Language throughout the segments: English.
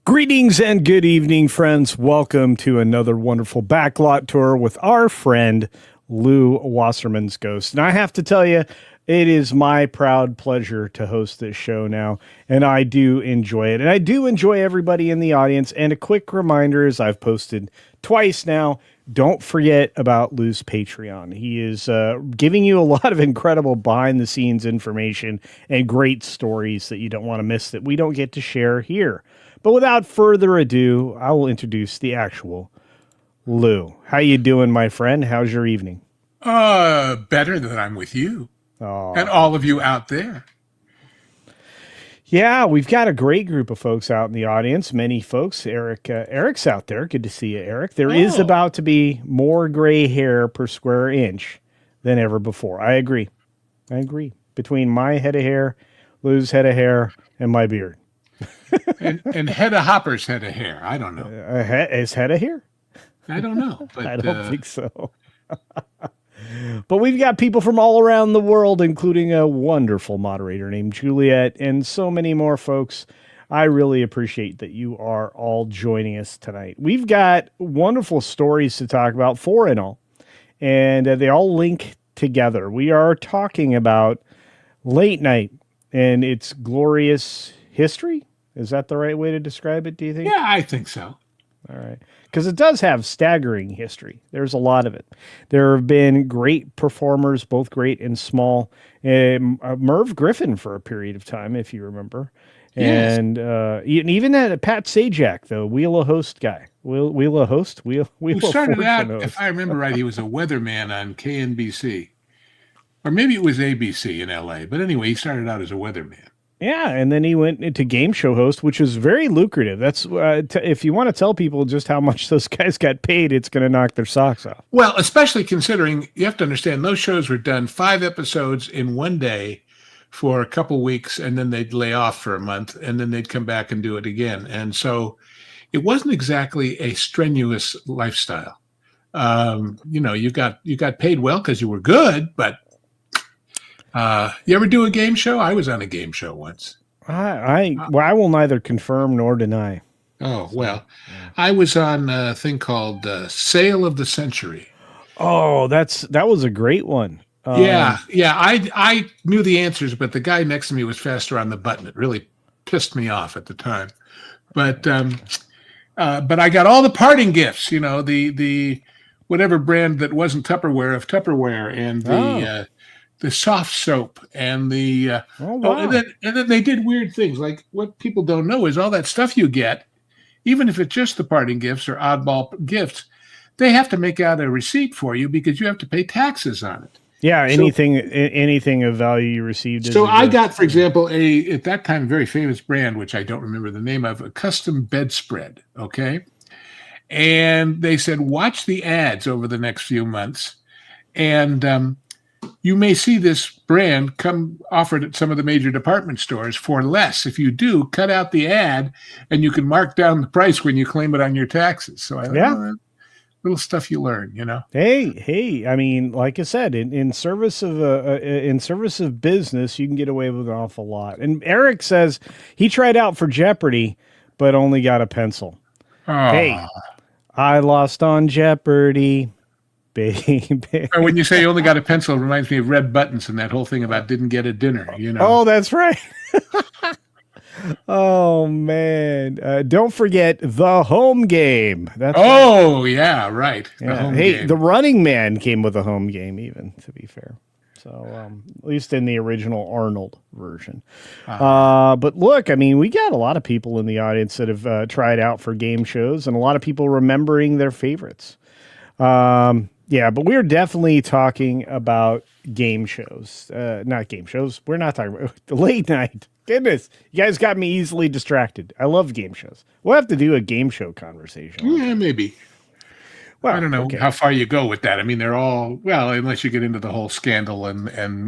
Greetings and good evening, friends. Welcome to another wonderful Backlot tour with our friend Lew Wasserman's Ghost. And I have to tell you, it is my proud pleasure to host this show now, and I do enjoy it. And I do enjoy everybody in the audience. And a quick reminder, as I've posted twice now, don't forget about Lew's Patreon. He is giving you a lot of incredible behind-the-scenes information and great stories that you don't want to miss that we don't get to share here. But without further ado, I will introduce the actual Lew. How you doing, my friend? How's your evening? Better than I'm with you. Oh. And all of you out there. Yeah, we've got a great group of folks out in the audience. Many folks. Eric's out there. Good to see you, Eric. There is about to be more gray hair per square inch than ever before. I agree. Between my head of hair, Lew's head of hair, and my beard. and Hedda Hopper's head of hair. I don't know. Is head of hair? I don't know. But, I don't think so. But we've got people from all around the world, including a wonderful moderator named Juliet and so many more folks. I really appreciate that you are all joining us tonight. We've got wonderful stories to talk about, four in all, and they all link together. We are talking about late night and its glorious history. Is that the right way to describe it, do you think? Yeah, I think so. All right. Because it does have staggering history. There's a lot of it. There have been great performers, both great and small. Merv Griffin for a period of time, if you remember. Yes. And even that Pat Sajak, the Wheel of Host guy. Wheel of Host? Wheel Who started out, if I remember right, he was a weatherman on KNBC. Or maybe it was ABC in LA. But anyway, he started out as a weatherman. Yeah, and then he went into game show host, which is very lucrative. That's if you want to tell people just how much those guys got paid, it's going to knock their socks off. Well, especially considering you have to understand those shows were done 5 episodes in one day for a couple weeks, and then they'd lay off for a month, and then they'd come back and do it again. And so it wasn't exactly a strenuous lifestyle. You got paid well because you were good, but you ever do a game show? I was on a game show once. I will neither confirm nor deny. Oh, well, I was on a thing called Sale of the Century. Oh, that was a great one. Yeah. I knew the answers, but the guy next to me was faster on the button. It really pissed me off at the time. But I got all the parting gifts, the whatever brand that wasn't Tupperware of Tupperware, and the soft soap and the and then they did weird things. Like, what people don't know is all that stuff you get, even if it's just the parting gifts or oddball gifts, they have to make out a receipt for you because you have to pay taxes on it. Yeah, anything of value you received. So I got, for example, at that time very famous brand, which I don't remember the name of, a custom bedspread. Okay, and they said, watch the ads over the next few months, and you may see this brand come offered at some of the major department stores for less. If you do, cut out the ad, and you can mark down the price when you claim it on your taxes. So little stuff you learn, Hey! I mean, like I said, in service of business, you can get away with an awful lot. And Eric says he tried out for Jeopardy, but only got a pencil. Hey, I lost on Jeopardy. Baby. When you say you only got a pencil, it reminds me of Red Buttons and that whole thing about didn't get a dinner, Oh, that's right. Oh, man. Don't forget the home game. Yeah, right. Yeah. The Running Man came with a home game, even, to be fair. So, at least in the original Arnold version. But look, I mean, we got a lot of people in the audience that have tried out for game shows, and a lot of people remembering their favorites. Yeah, but we're definitely talking about game shows. Not game shows. We're not talking about the late night. Goodness, you guys got me easily distracted. I love game shows. We'll have to do a game show conversation. Yeah, maybe. Well, I don't know how far you go with that. I mean, they're all, unless you get into the whole scandal and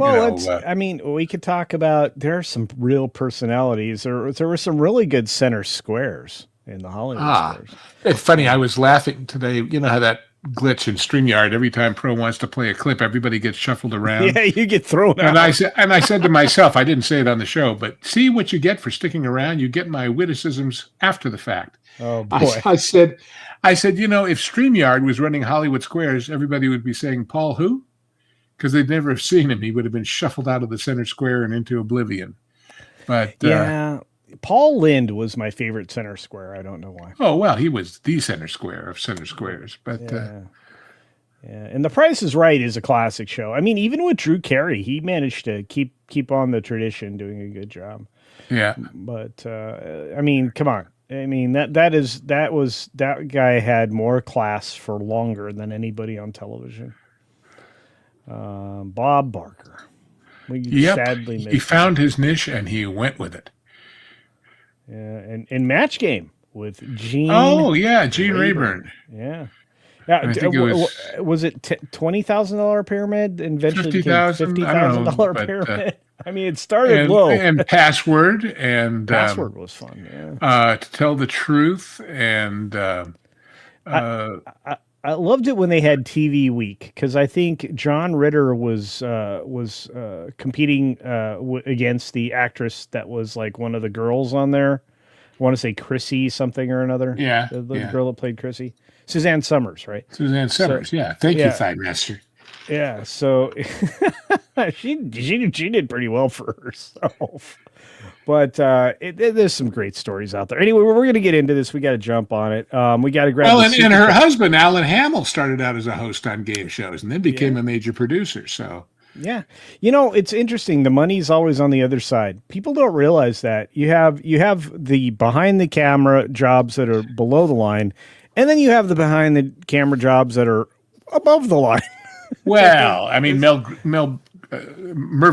we could talk about, there are some real personalities. There were some really good center squares in the Hollywood squares. It's funny. I was laughing today. You know how that glitch in StreamYard. Every time Pro wants to play a clip, everybody gets shuffled around. Yeah, you get thrown out. And I said to myself, I didn't say it on the show, but see what you get for sticking around. You get my witticisms after the fact. Oh boy! I said, if StreamYard was running Hollywood Squares, everybody would be saying Paul who, because they'd never have seen him. He would have been shuffled out of the center square and into oblivion. But yeah. Paul Lind was my favorite center square. I don't know why. Oh, well, he was the center square of center squares. But yeah. And The Price is Right is a classic show. I mean, even with Drew Carey, he managed to keep on the tradition, doing a good job. Yeah. But I mean, come on. I mean, that guy had more class for longer than anybody on television. Bob Barker. Sadly he found his niche and he went with it. Yeah, and Match Game with Gene. Oh yeah, Gene Rayburn. Yeah. I think was it $20,000 pyramid? And eventually $50,000 pyramid. I mean, it started low. And Password and Password was fun. Yeah. To Tell the Truth and I loved it when they had TV Week, because I think John Ritter was competing against the actress that was like one of the girls on there. I want to say Chrissy something or another. Yeah, the girl that played Chrissy, Suzanne Summers, right? Suzanne Summers. Yeah, thank you, Thigh Master. Yeah, so she did pretty well for herself. But there's some great stories out there. Anyway, we're going to get into this. We got to jump on it. We got to grab. Well, and her husband, Alan Hamill, started out as a host on game shows and then became a major producer. So yeah, it's interesting. The money's always on the other side. People don't realize that you have the behind the camera jobs that are below the line, and then you have the behind the camera jobs that are above the line. Well, I mean, Merv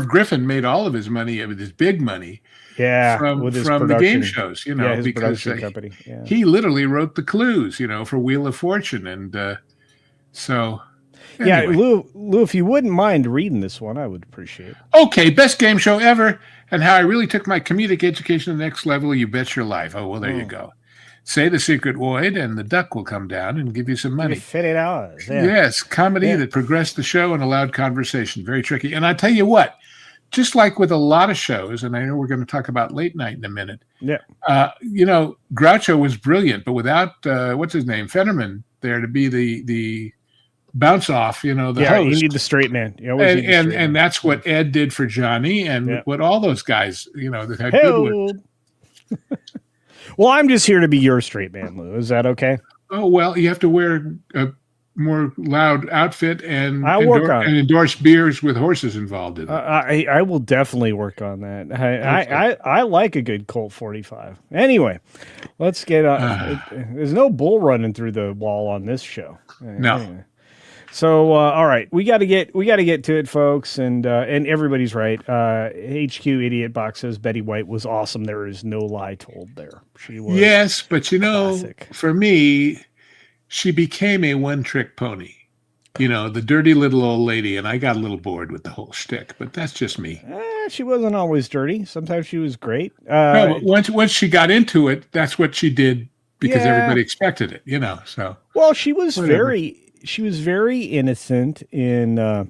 Griffin made all of his money, his big money. Yeah, from the game shows, his because company. Yeah. He literally wrote the clues, for Wheel of Fortune, and so. Anyway. Yeah, Lou, if you wouldn't mind reading this one, I would appreciate it. Okay, best game show ever, and how I really took my comedic education to the next level. You bet your life. Oh well, there you go. Say the secret word, and the duck will come down and give you some money. $50. Yeah. Yes, comedy that progressed the show and allowed conversation. Very tricky. And I tell you what. Just like with a lot of shows, and I know we're going to talk about late night in a minute. Yeah. Groucho was brilliant, but without what's his name, Fennerman, there to be the bounce off, the host. You need the straight man. And that's what Ed did for Johnny, and what all those guys, that had good ones. Well, I'm just here to be your straight man, Lou. Is that okay? Oh well, you have to wear a more loud outfit and endorse beers with horses involved in it. I will definitely work on that. I like a good Colt 45. Anyway, let's get on. There's no bull running through the wall on this show. No. Anyway. So all right, we got to get to it, folks, and everybody's right. HQ Idiot Box says Betty White was awesome. There is no lie told there. She was. Yes, but classic. For me, she became a one-trick pony. The dirty little old lady, and I got a little bored with the whole shtick, but that's just me. She wasn't always dirty. Sometimes she was great. No, once she got into it, that's what she did because everybody expected it, so. Well, she was very innocent in a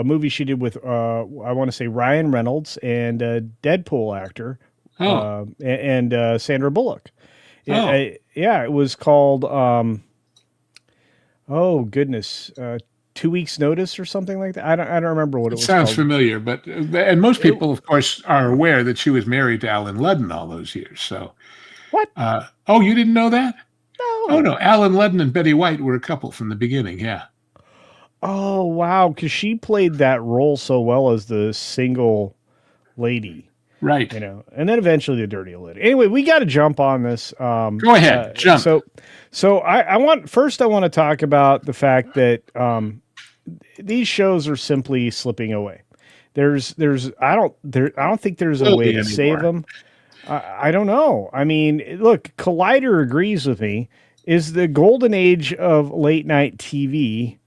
movie she did with, I want to say Ryan Reynolds and a Deadpool actor and Sandra Bullock. It was called, 2 Weeks Notice or something like that. I don't remember what it was. Sounds familiar, and most people, of course, are aware that she was married to Alan Ludden all those years. So, what? You didn't know that? No. Oh no, Alan Ludden and Betty White were a couple from the beginning. Yeah. Oh wow, because she played that role so well as the single lady. Right. And then eventually the dirty lady. Anyway, we got to jump on this. Go ahead, jump. So I want to talk about the fact that these shows are simply slipping away. I don't think there's a way to save them. I don't know. I mean, look, Collider agrees with me. Is the golden age of late night TV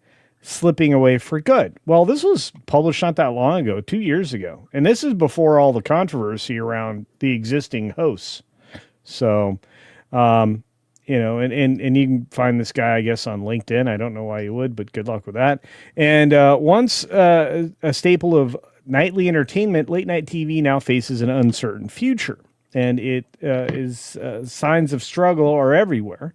slipping away for good? Well, this was published not that long ago, 2 years ago. And this is before all the controversy around the existing hosts. So, and you can find this guy, I guess, on LinkedIn. I don't know why you would, but good luck with that. And once a staple of nightly entertainment, late night TV now faces an uncertain future, and it is signs of struggle are everywhere.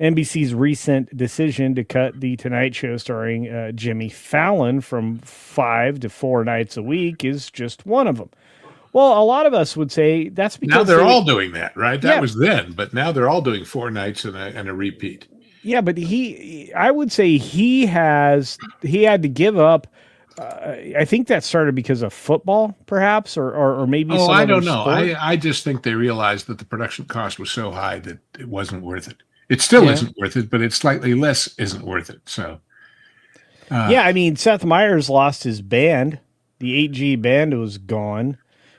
NBC's recent decision to cut the Tonight Show starring Jimmy Fallon from 5 to 4 nights a week is just one of them. Well, a lot of us would say that's because now they're all doing that, right? That was then, but now they're all doing 4 nights and a repeat. Yeah, but I would say he had to give up. I think that started because of football, perhaps, or maybe. Oh, I don't know. I just think they realized that the production cost was so high that it wasn't worth it. It still isn't worth it, but it slightly less isn't worth it. So, yeah, I mean, Seth Meyers lost his band. The 8G band was gone.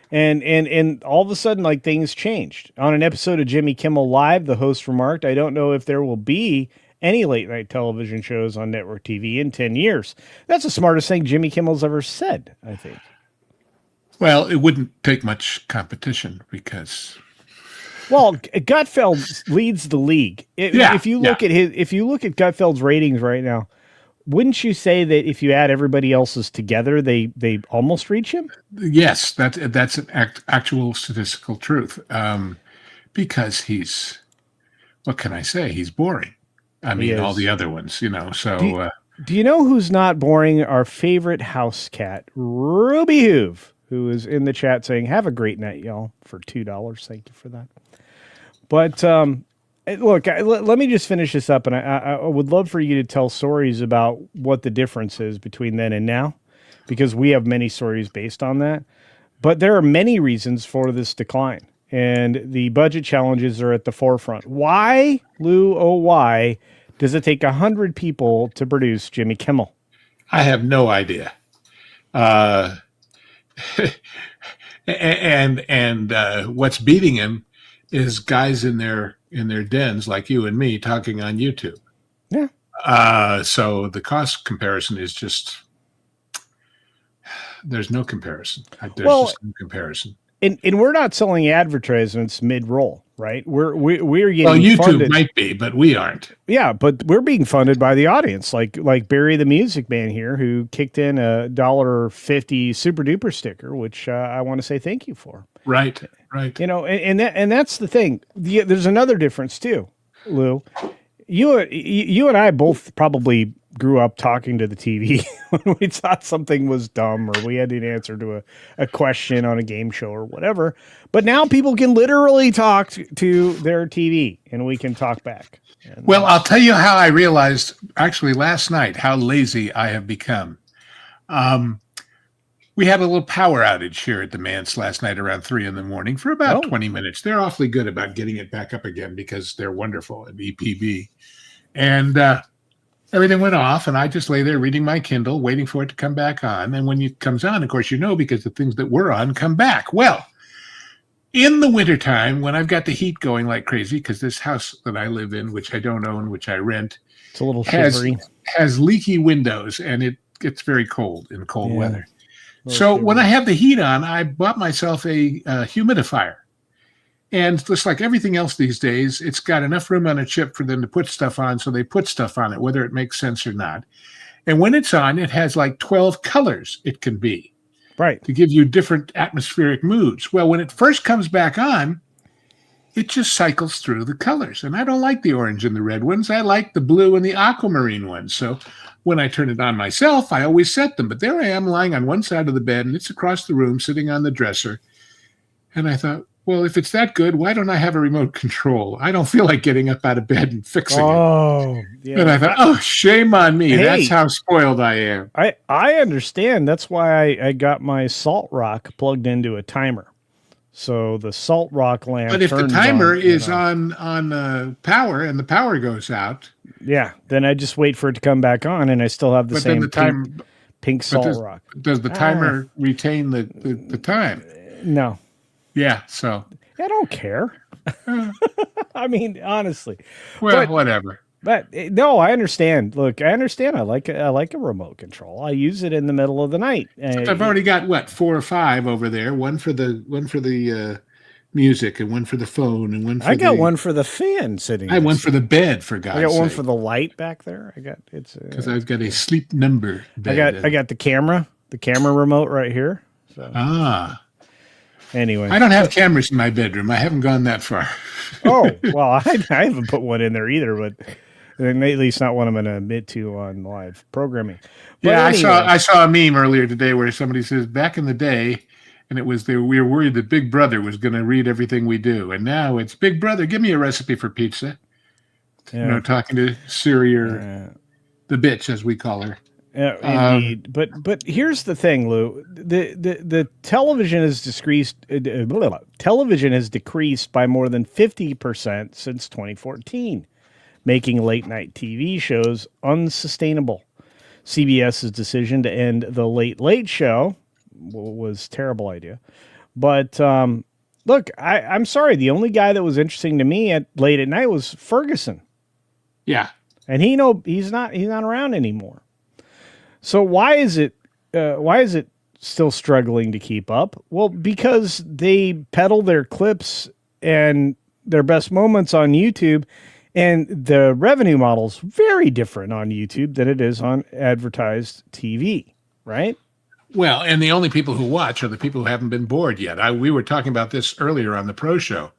And all of a sudden, like, things changed. On an episode of Jimmy Kimmel Live, the host remarked, "I don't know if there will be any late night television shows on network TV in 10 years. That's the smartest thing Jimmy Kimmel's ever said, I think. Well, it wouldn't take much competition because. Well, Gutfeld leads the league. If you look at Gutfeld's ratings right now, wouldn't you say that if you add everybody else's together, they almost reach him? Yes, that's an actual statistical truth. Because he's, what can I say? He's boring. I mean, all the other ones, So, do you know who's not boring? Our favorite house cat, Ruby Hoove, who is in the chat saying, "Have a great night, y'all," for $2. Thank you for that. But look, let me just finish this up, and I would love for you to tell stories about what the difference is between then and now, because we have many stories based on that. But there are many reasons for this decline, and the budget challenges are at the forefront. Why, Lou, oh why, does it take 100 people to produce Jimmy Kimmel? I have no idea. And what's beating him is guys in their dens like you and me talking on YouTube. Yeah. So the cost comparison is just, there's no comparison. Just no comparison. And we're not selling advertisements mid-roll, right? We're getting YouTube funded. Might be, but we aren't. Yeah, but we're being funded by the audience, like Barry the Music Man here, who kicked in a $1.50 super duper sticker, which I want to say thank you for. Right. And that's the thing. There's another difference too, Lou. You and I both probably grew up talking to the TV when we thought something was dumb or we had an answer to a question on a game show or whatever. But now people can literally talk to their TV and we can talk back. Well, I'll tell you how I realized actually last night how lazy I have become. We had a little power outage here at the Manse last night around 3 a.m. for about 20 minutes. They're awfully good about getting it back up again because they're wonderful at EPB. And everything went off, and I just lay there reading my Kindle, waiting for it to come back on. And when it comes on, of course, because the things that were on come back. Well, in the wintertime, when I've got the heat going like crazy, because this house that I live in, which I don't own, which I rent, it's a little shivery, has leaky windows, and it gets very cold in cold weather. So when I have the heat on, I bought myself a humidifier. And just like everything else these days, it's got enough room on a chip for them to put stuff on, so they put stuff on it, whether it makes sense or not. And when it's on, it has like 12 colors it can be. Right. To give you different atmospheric moods. Well, when it first comes back on, it just cycles through the colors. And I don't like the orange and the red ones. I like the blue and the aquamarine ones. So when I turn it on myself, I always set them. But there I am lying on one side of the bed, and it's across the room, sitting on the dresser. And I thought, well, if it's that good, why don't I have a remote control? I don't feel like getting up out of bed and fixing it. Yeah. And I thought, shame on me. Hey, that's how spoiled I am. I understand. That's why I got my Salt Rock plugged into a timer. So the Salt Rock lamp. But if the timer is on power and the power goes out. Yeah, then I just wait for it to come back on, and I still have the same pink Salt Rock. Does the timer retain the time? No. Yeah, so. I don't care. I mean, honestly. Well, whatever. But no, I understand. Look, I understand. I like a remote control. I use it in the middle of the night. I've already got 4 or 5 over there. One for the music and one for the phone and one for I got one for the fan sitting. I have one for the bed, for God's sake. I got one for the light back there. Because I've got a sleep number bed. I got the camera remote right here. So. Anyway, I don't have cameras in my bedroom. I haven't gone that far. Oh, well, I haven't put one in there either, but at least not one I'm going to admit to on live programming. But yeah, anyway. I saw a meme earlier today where somebody says, back in the day, and it was we were worried that Big Brother was going to read everything we do, and now it's Big Brother, give me a recipe for pizza. Yeah. You know, talking to Siri or the bitch, as we call her. Indeed, but here's the thing, Lou. The television has decreased by more than 50% since 2014, making late night TV shows unsustainable. CBS's decision to end the Late Late Show was a terrible idea, but look, I'm sorry. The only guy that was interesting to me late at night was Ferguson. Yeah, and he's not around anymore. So why is it still struggling to keep up? Well, because they peddle their clips and their best moments on YouTube, and the revenue model's very different on YouTube than it is on advertised TV, right? Well, and the only people who watch are the people who haven't been bored yet. We were talking about this earlier on the Pro Show,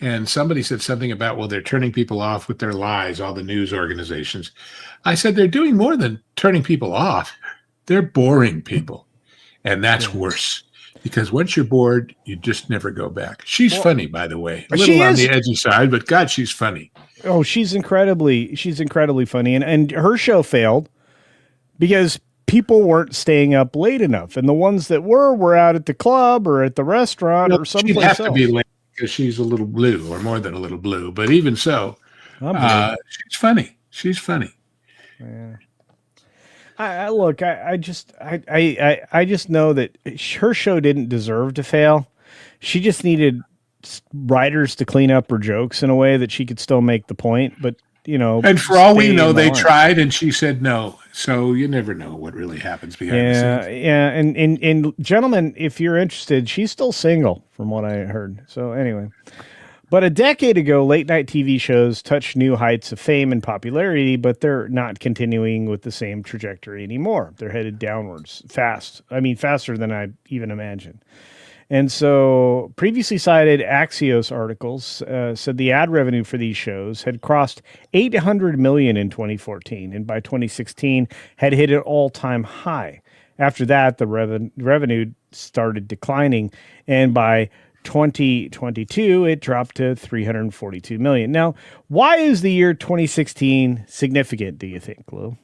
and somebody said something about, well, they're turning people off with their lies, all the news organizations. I said, they're doing more than turning people off. They're boring people. And that's worse, because once you're bored, you just never go back. She's funny, by the way. A little on the edgy side, but God, she's funny. Oh, she's incredibly funny. And her show failed because people weren't staying up late enough. And the ones that were out at the club or at the restaurant or someplace else. She'd have to be late because she's a little blue, or more than a little blue. But even so, she's funny. She's funny. Yeah. I just know that her show didn't deserve to fail. She just needed writers to clean up her jokes in a way that she could still make the point. But, you know, and for all we know, they tried and she said no. So you never know what really happens behind the scenes. Yeah. And gentlemen, if you're interested, she's still single from what I heard. So anyway. But a decade ago, late night TV shows touched new heights of fame and popularity, but they're not continuing with the same trajectory anymore. They're headed downwards faster than I even imagined. And so previously cited Axios articles said the ad revenue for these shows had crossed $800 million in 2014, and by 2016 had hit an all-time high. After that, the revenue started declining, and by 2022, it dropped to $342 million. Now, why is the year 2016 significant, do you think, Lou?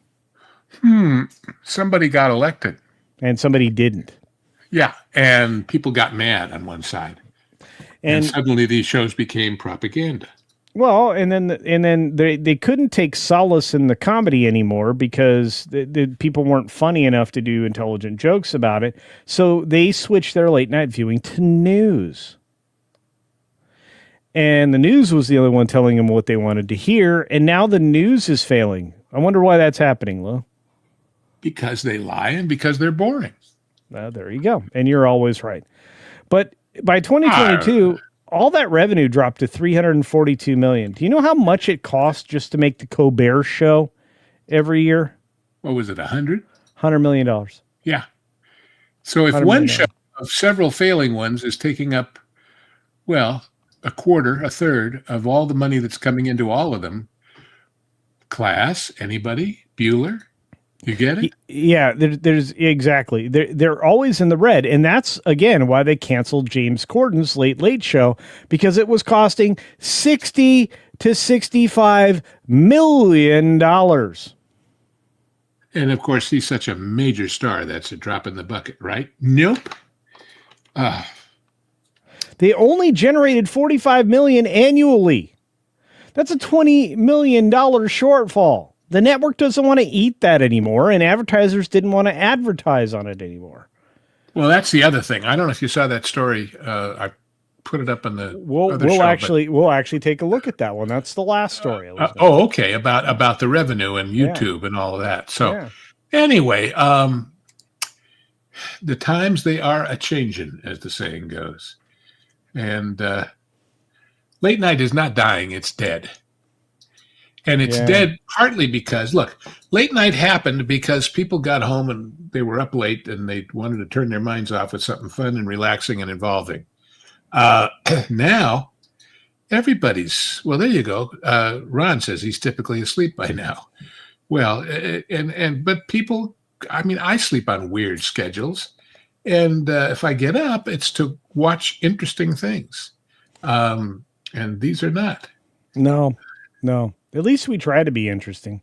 Somebody got elected. And somebody didn't. Yeah, and people got mad on one side. And suddenly these shows became propaganda. Well, and then they couldn't take solace in the comedy anymore because the people weren't funny enough to do intelligent jokes about it. So they switched their late night viewing to news. And the news was the only one telling them what they wanted to hear. And now the news is failing. I wonder why that's happening, Lou. Because they lie and because they're boring. There you go. And you're always right. But by 2022... all that revenue dropped to $342 million. Do you know how much it costs just to make the Colbert Show every year? What was it, $100 million? Yeah. So if one show of several failing ones is taking up, well, a quarter, a third of all the money that's coming into all of them, Class, anybody, Bueller, you get it? Yeah, there's exactly. They're always in the red. And that's, again, why they canceled James Corden's Late Late Show, because it was costing $60 to $65 million. And, of course, he's such a major star. That's a drop in the bucket, right? Nope. They only generated $45 million annually. That's a $20 million shortfall. The network doesn't want to eat that anymore, and advertisers didn't want to advertise on it anymore. Well, that's the other thing. I don't know if you saw that story. I put it up in the we'll actually take a look at that one. That's the last story. Okay, about the revenue and YouTube and all of that. So anyway, the times they are a changin', as the saying goes. And late night is not dying; it's dead. And it's dead partly because, look, late night happened because people got home and they were up late and they wanted to turn their minds off with something fun and relaxing and involving. Now, everybody's, well, there you go. Ron says he's typically asleep by now. Well, but people, I mean, I sleep on weird schedules. And if I get up, it's to watch interesting things. And these are not. No. At least we try to be interesting.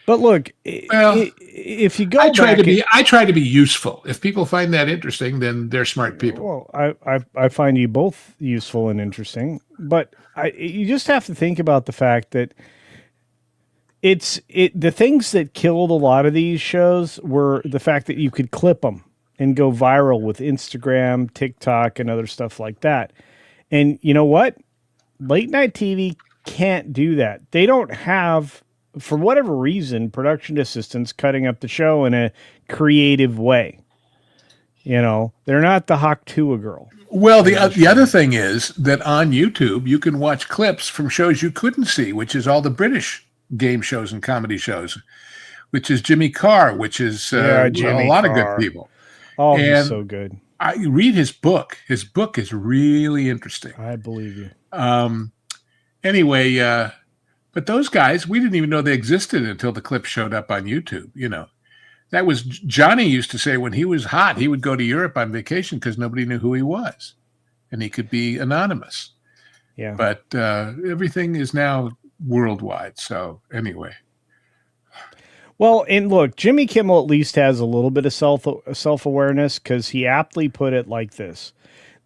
But look, well, if you go I try to be useful. If people find that interesting, then they're smart people. Well, I find you both useful and interesting, but you just have to think about the fact that the things that killed a lot of these shows were the fact that you could clip them and go viral with Instagram, TikTok, and other stuff like that. And you know what? Late night TV can't do that. They don't have, for whatever reason, production assistants cutting up the show in a creative way. You know, they're not the Hawk Tuah girl. Well, the other thing is that on YouTube, you can watch clips from shows you couldn't see, which is all the British game shows and comedy shows, which is Jimmy Carr, which is a lot of good people. Oh, and he's so good. I read his book. His book is really interesting. I believe you. Anyway, but those guys, we didn't even know they existed until the clip showed up on YouTube. You know, that was Johnny used to say when he was hot, he would go to Europe on vacation because nobody knew who he was, and he could be anonymous. Yeah. But everything is now worldwide. So anyway. Well, and look, Jimmy Kimmel at least has a little bit of self-awareness because he aptly put it like this.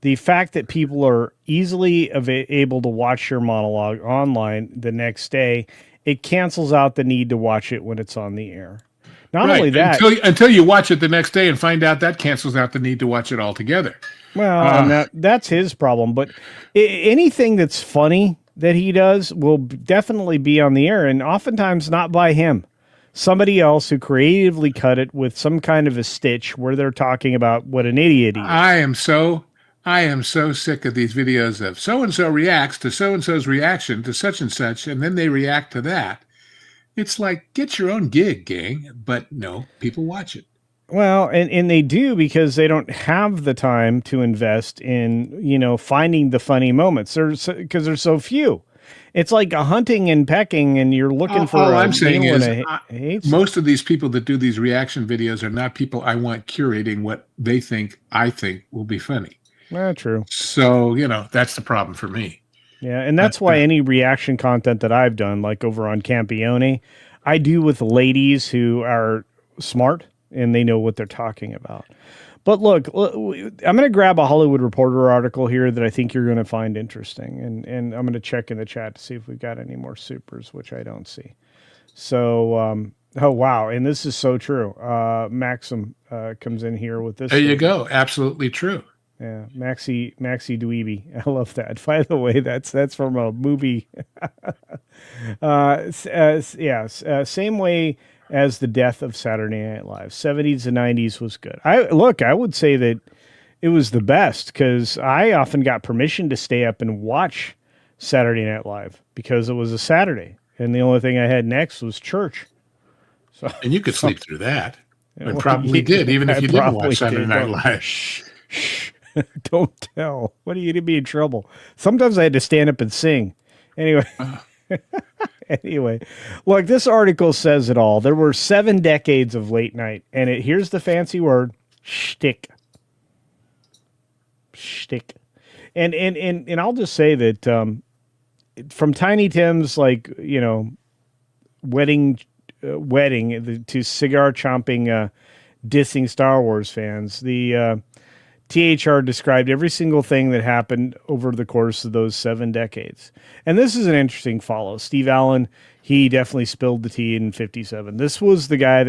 The fact that people are easily able to watch your monologue online the next day, it cancels out the need to watch it when it's on the air. Not only that, until you watch it the next day and find out that cancels out the need to watch it altogether. Well, that's his problem. But anything that's funny that he does will definitely be on the air, and oftentimes not by him. Somebody else who creatively cut it with some kind of a stitch where they're talking about what an idiot he is. I am so sick of these videos of so-and-so reacts to so-and-so's reaction to such and such, and then they react to that. It's like, get your own gig, gang. But no, people watch it. Well, and they do because they don't have the time to invest in, you know, finding the funny moments. Because there's so few. It's like a hunting and pecking, and you're looking for. All I'm saying is, most of these people that do these reaction videos are not people I want curating what they think I think will be funny. True. So, you know, that's the problem for me. Yeah, and that's why any reaction content that I've done, like over on Campione, I do with ladies who are smart and they know what they're talking about. But look, I'm going to grab a Hollywood Reporter article here that I think you're going to find interesting. And I'm going to check in the chat to see if we've got any more supers, which I don't see. So, oh, wow. And this is so true. Maxim comes in here with this. There you go. Absolutely true. Yeah. Maxi Dweeby. I love that. By the way, that's from a movie. Same way as the death of Saturday Night Live. 70s and 90s was good. I would say that it was the best because I often got permission to stay up and watch Saturday Night Live because it was a Saturday. And the only thing I had next was church. So, and you could sleep through that. I probably did, even if you didn't watch Saturday Night Live. Shh. Don't tell. What are you going to be in trouble? Sometimes I had to stand up and sing. Anyway. Anyway, look, this article says it all. There were 7 decades of late night, and here's the fancy word, shtick. Shtick. And I'll just say that from Tiny Tim's, like, you know, wedding to cigar chomping, dissing Star Wars fans, the THR described every single thing that happened over the course of those 7 decades. And this is an interesting follow. Steve Allen, he definitely spilled the tea in 57. This was the guy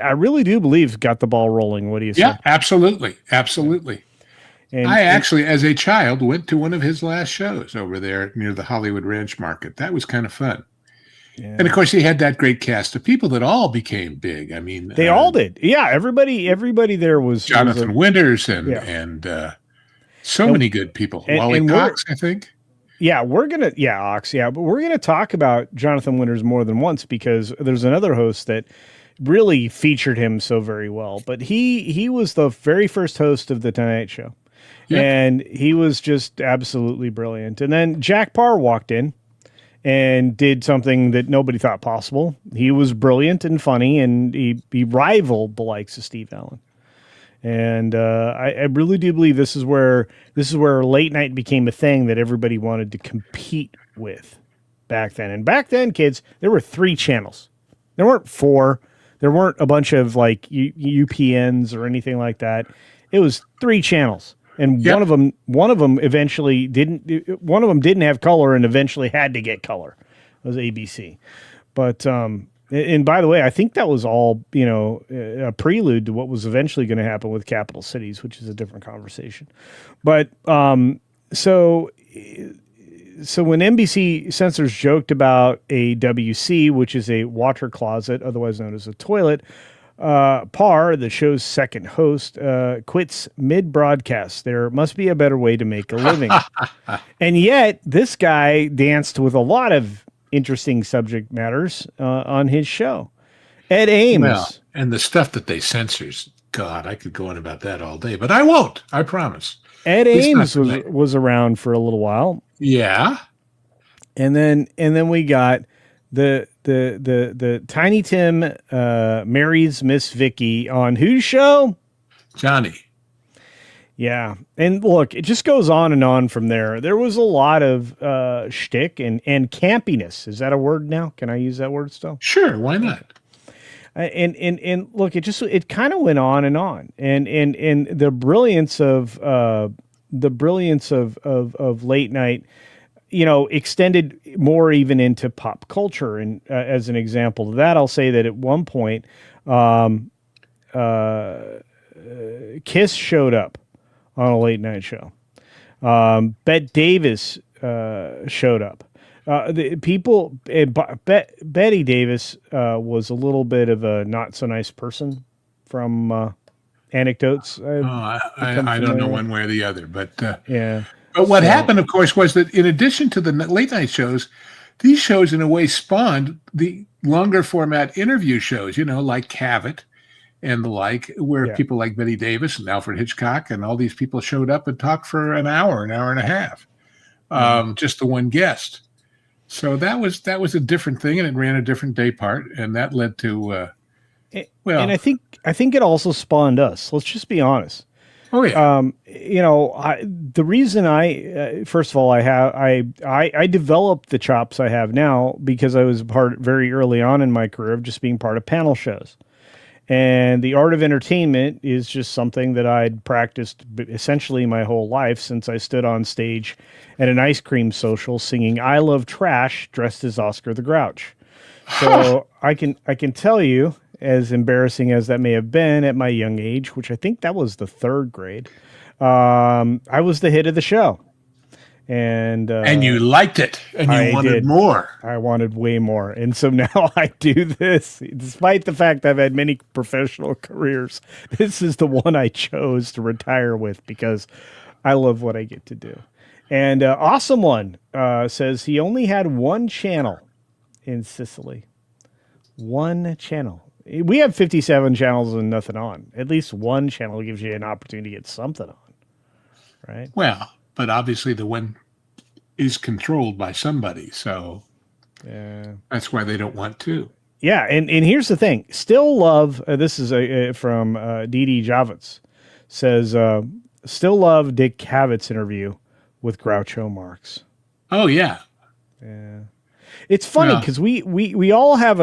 I really do believe got the ball rolling. What do you say? Yeah, absolutely. Absolutely. And I actually, as a child, went to one of his last shows over there near the Hollywood Ranch Market. That was kind of fun. Yeah. And of course, he had that great cast of people that all became big. I mean, they all did. Yeah, everybody there was Jonathan Winters and So And- many good people. Wally and Cox, I think. Yeah, Ox, yeah, but we're gonna talk about Jonathan Winters more than once because there's another host that really featured him so very well. But he was the very first host of the Tonight Show, Yep. and he was just absolutely brilliant. And then Jack Parr walked in and did something that nobody thought possible. He was brilliant and funny, and he rivaled the likes of Steve Allen. And I really do believe this is where late night became a thing that everybody wanted to compete with back then. And back then, kids, there were 3 channels. There weren't 4. There weren't a bunch of like UPNs or anything like that. It was 3 channels, and Yep. one of them eventually didn't. One of them didn't have color, and eventually had to get color. It was ABC, but. And by the way, I think that was all, a prelude to what was eventually going to happen with Capital Cities, which is a different conversation. But so when NBC censors joked about a WC, which is a water closet, otherwise known as a toilet, Parr, the show's second host, quits mid-broadcast. There must be a better way to make a living. And yet, this guy danced with a lot of interesting subject matters on his show. Ed Ames. Well, and the stuff that they censors, God, I could go on about that all day, but I won't. I promise. Ed At least not Ames tonight. was around for a little while, Yeah. and then we got the Tiny Tim marries Miss Vicky on whose show? Johnny. Yeah, and look, it just goes on and on from there. There was a lot of shtick and campiness. Is that a word now? Can I use that word still? Sure, why not? And look, it kind of went on, and the brilliance of late night, extended more even into pop culture. And as an example of that, I'll say that at one point, Kiss showed up on a late night show. Bette Davis showed up. Betty Davis was a little bit of a not so nice person from anecdotes. I don't know one way or the other, but Yeah. But what happened, of course, was that in addition to the late night shows, these shows in a way spawned the longer format interview shows, like Cavett and the like, where people like Betty Davis and Alfred Hitchcock and all these people showed up and talked for an hour and a half, just the one guest. So that was a different thing, and it ran a different day part, and that led to and I think it also spawned us. Let's just be honest. Oh yeah. The reason first of all, I developed the chops I have now because I was very early on in my career of just being part of panel shows. And the art of entertainment is just something that I'd practiced essentially my whole life since I stood on stage at an ice cream social singing "I Love Trash" dressed as Oscar the Grouch. So I can tell you, as embarrassing as that may have been at my young age, which I think that was the 3rd grade, I was the hit of the show. And you liked it, and you wanted more. I wanted way more. And so now I do this, despite the fact I've had many professional careers. This is the one I chose to retire with because I love what I get to do. And Awesome One says he only had one channel in Sicily. One channel. We have 57 channels and nothing on. At least one channel gives you an opportunity to get something on, right? Well, but obviously the one is controlled by somebody, so that's why they don't want to. Yeah, and here's the thing. Still love, this is from D.D. Javits, says, still love Dick Cavett's interview with Groucho Marx. Oh, yeah. Yeah. It's funny because we all have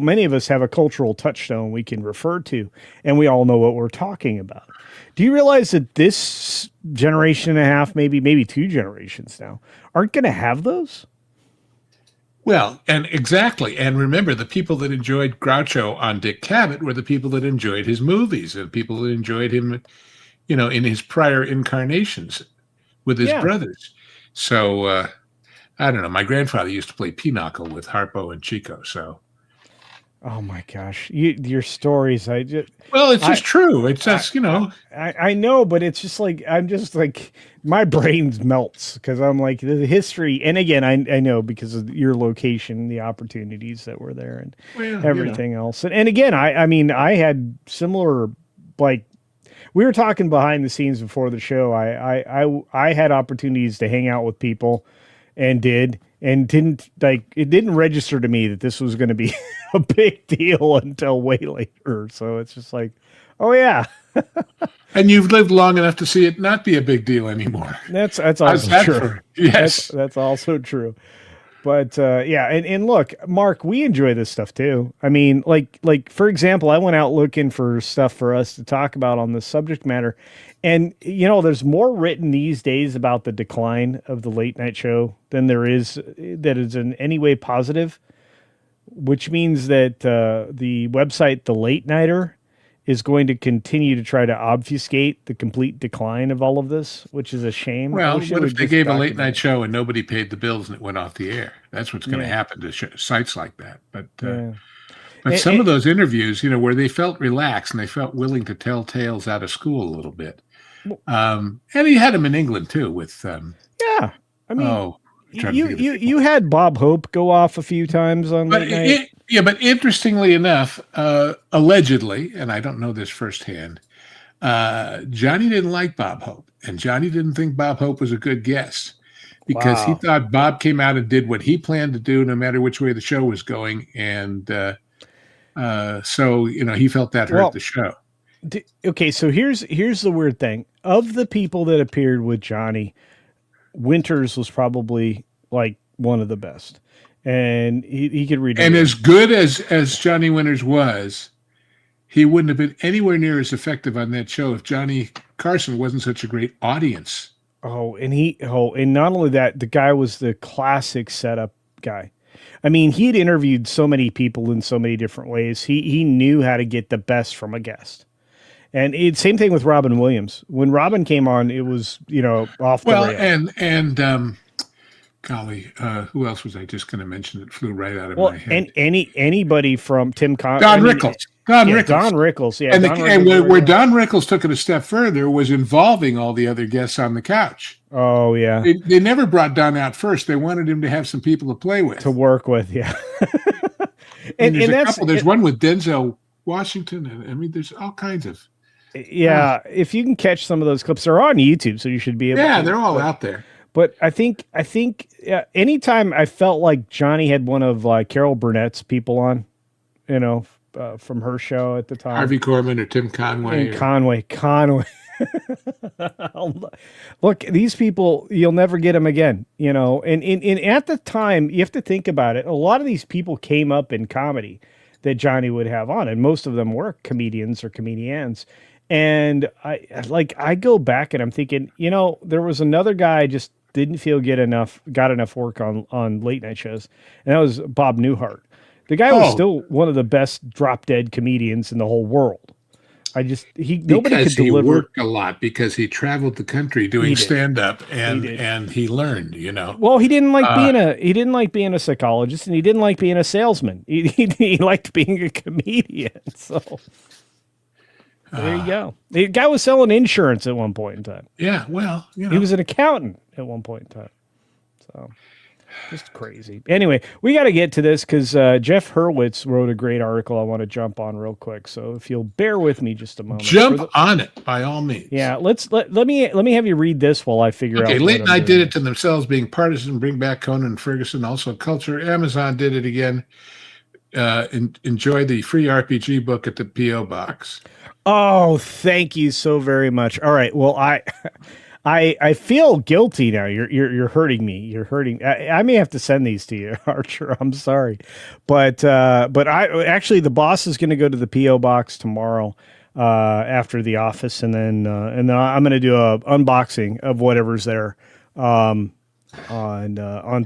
many of us have a cultural touchstone we can refer to, and we all know what we're talking about. Do you realize that this generation and a half, maybe 2 generations now, aren't going to have those? Well, and exactly. And remember, the people that enjoyed Groucho on Dick Cavett were the people that enjoyed his movies and people that enjoyed him, in his prior incarnations with his brothers. So, I don't know. My grandfather used to play pinochle with Harpo and Chico. So, Oh my gosh, your stories. Well, it's just true. It's just, I know, but it's just like I'm just like my brain melts because I'm like the history. And again, I know because of your location, the opportunities that were there, and everything else. And again, I mean, I had similar, like we were talking behind the scenes before the show. I had opportunities to hang out with people, and didn't it didn't register to me that this was going to be a big deal until way later. So it's just like, oh yeah. And you've lived long enough to see it not be a big deal anymore. That's also true. Yes. That's also true. But yeah, and look, Mark, we enjoy this stuff too. I mean, like for example, I went out looking for stuff for us to talk about on this subject matter. And there's more written these days about the decline of the late night show than there is that is in any way positive, which means that the website The Late Nighter is going to continue to try to obfuscate the complete decline of all of this, which is a shame. Well, what if they gave a late night show and nobody paid the bills and it went off the air? That's what's going to happen to sites like that. But some of those interviews, where they felt relaxed and they felt willing to tell tales out of school a little bit. And he had them in England too with I mean, you had Bob Hope go off a few times on late night. But interestingly enough, allegedly, and I don't know this firsthand, Johnny didn't like Bob Hope, and Johnny didn't think Bob Hope was a good guest because he thought Bob came out and did what he planned to do, no matter which way the show was going, and so he felt that hurt the show. Okay, so here's the weird thing. Of the people that appeared with Johnny, Winters was probably like one of the best. And he could read. And as good as Johnny Winters was, he wouldn't have been anywhere near as effective on that show if Johnny Carson wasn't such a great audience. And not only that, the guy was the classic setup guy. I mean, he'd interviewed so many people in so many different ways. He knew how to get the best from a guest. And same thing with Robin Williams. When Robin came on, it was, off the rail. And golly, who else was I just going to mention that flew right out of my head? And anybody from Tim Con Don Rickles. Don Rickles, yeah. And where Don Rickles took it a step further was involving all the other guests on the couch. Oh, yeah. They never brought Don out first. They wanted him to have some people to play with. To work with, yeah. and there's one with Denzel Washington. And I mean, there's all kinds of. Yeah, if you can catch some of those clips, they're on YouTube, so you should be able to. Yeah, they're all out there. But I think anytime I felt like Johnny had one of Carol Burnett's people on, from her show at the time. Harvey Korman or Tim Conway. Conway. Look, these people, you'll never get them again, And at the time, you have to think about it. A lot of these people came up in comedy that Johnny would have on, and most of them were comedians or comedians. And I go back and I'm thinking, there was another guy I just didn't feel got enough work on late night shows, and that was Bob Newhart. The guy was still one of the best drop dead comedians in the whole world. Nobody could deliver. He worked a lot because he traveled the country doing stand up and he learned, Well, he didn't like being a psychologist, and he didn't like being a salesman. He liked being a comedian. So there you go. The guy was selling insurance at one point in time. Yeah, well, he was an accountant at one point in time. So just crazy. Anyway, we got to get to this because Jeff Hurwitz wrote a great article I want to jump on real quick. So if you'll bear with me just a moment. Jump on it by all means. Yeah, let me have you read this while I figure out. Okay, Late Night did it to themselves, being partisan, bring back Conan and Ferguson, also culture. Amazon did it again. Enjoy the free RPG book at the P.O. Box. Oh, thank you so very much. All right. Well, I feel guilty now. You're hurting me. You're hurting. I may have to send these to you, Archer. I'm sorry, but I actually the boss is going to go to the PO box tomorrow after the office, and then I'm going to do a unboxing of whatever's there on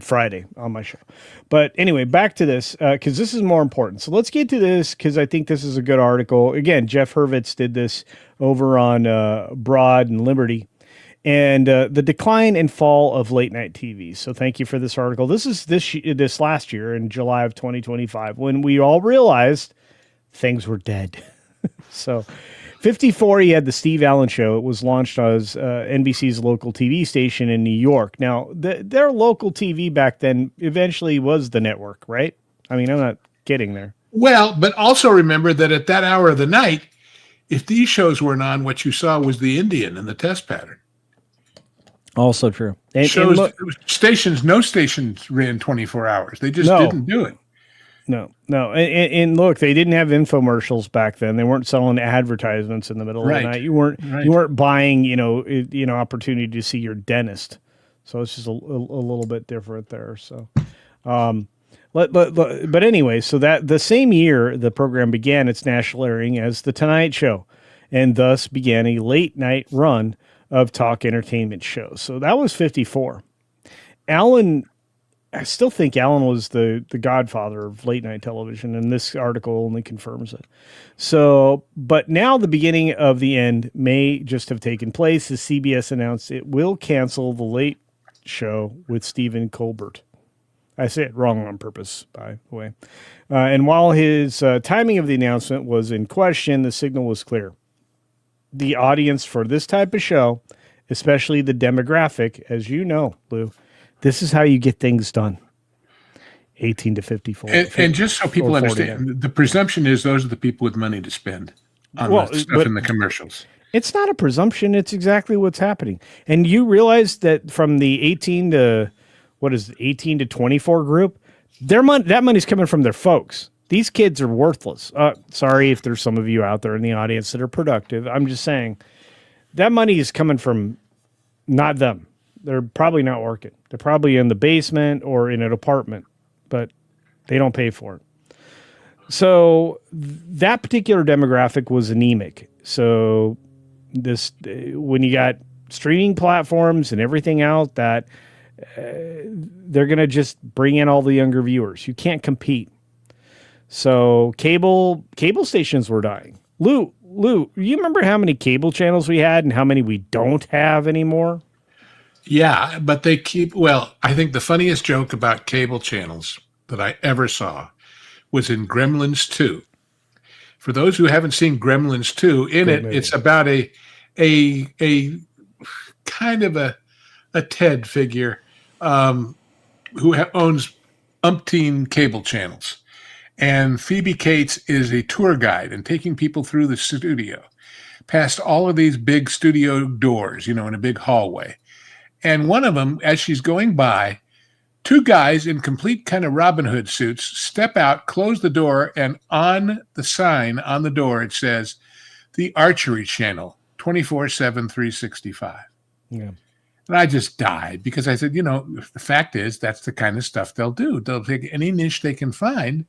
Friday on my show. But anyway, back to this because this is more important. So let's get to this because I think this is a good article. Again, Jeff Hurwitz did this over on Broad and Liberty. and the decline and fall of late night TV. So thank you for this article. This is this last year in July of 2025 when we all realized things were dead. So 54, he had the Steve Allen Show. It was launched as NBC's local TV station in New York. Now, their local TV back then eventually was the network, right? I mean, I'm not kidding there. Well, but also remember that at that hour of the night, if these shows weren't on, what you saw was the Indian and the test pattern. Also true. And Stations, no stations ran 24 hours. They just didn't do it. No. And look, they didn't have infomercials back then. They weren't selling advertisements in the middle of the night. You weren't buying, opportunity to see your dentist. So it's just a little bit different there. So, but anyway, so that the same year the program began its national airing as The Tonight Show, and thus began a late night run of talk entertainment shows. So that was 54. I still think Allen was the godfather of late night television, and this article only confirms it. So, but now the beginning of the end may just have taken place as CBS announced it will cancel the Late Show with Stephen Colbert. I say it wrong on purpose, by the way. And while his timing of the announcement was in question, the signal was clear. The audience for this type of show, especially the demographic, as you know, Lou, this is how you get things done. 18 to 54. And just so people understand, the presumption is those are the people with money to spend on the stuff in the commercials. It's not a presumption. It's exactly what's happening. And you realize that from the 18 to 24 group, that money's coming from their folks. These kids are worthless. Sorry if there's some of you out there in the audience that are productive. I'm just saying that money is coming from not them. They're probably not working. They're probably in the basement or in an apartment, but they don't pay for it. So that particular demographic was anemic. So when you got streaming platforms and everything out, that they're going to just bring in all the younger viewers. You can't compete. So cable stations were dying. Lou, you remember how many cable channels we had and how many we don't have anymore? Yeah, but I think the funniest joke about cable channels that I ever saw was in Gremlins 2. For those who haven't seen Gremlins 2, it's about a kind of a Ted figure who owns umpteen cable channels. And Phoebe Cates is a tour guide and taking people through the studio, past all of these big studio doors, in a big hallway. And one of them, as she's going by, two guys in complete kind of Robin Hood suits step out, close the door, and on the sign on the door, it says, the Archery Channel, 24/7, 365. Yeah. And I just died because I said, the fact is that's the kind of stuff they'll do. They'll take any niche they can find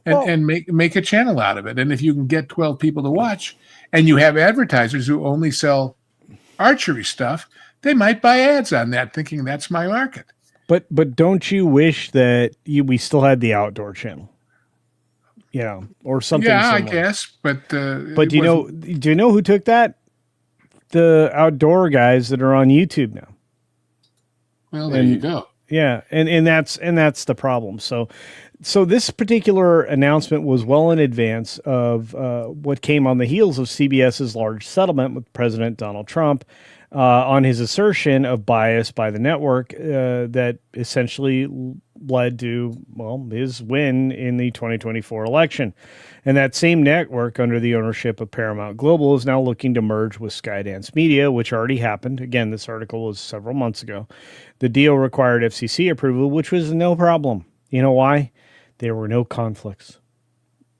and make a channel out of it. And if you can get 12 people to watch and you have advertisers who only sell archery stuff, they might buy ads on that thinking that's my market. But don't you wish that we still had the outdoor channel? Or something similar. I guess. But do you know who took that? The outdoor guys that are on YouTube now. Well, there you go. Yeah, and that's the problem. So this particular announcement was well in advance of what came on the heels of CBS's large settlement with President Donald Trump on his assertion of bias by the network that essentially led to, his win in the 2024 election. And that same network, under the ownership of Paramount Global, is now looking to merge with Skydance Media, which already happened. Again, this article was several months ago. The deal required FCC approval, which was no problem. You know why? There were no conflicts.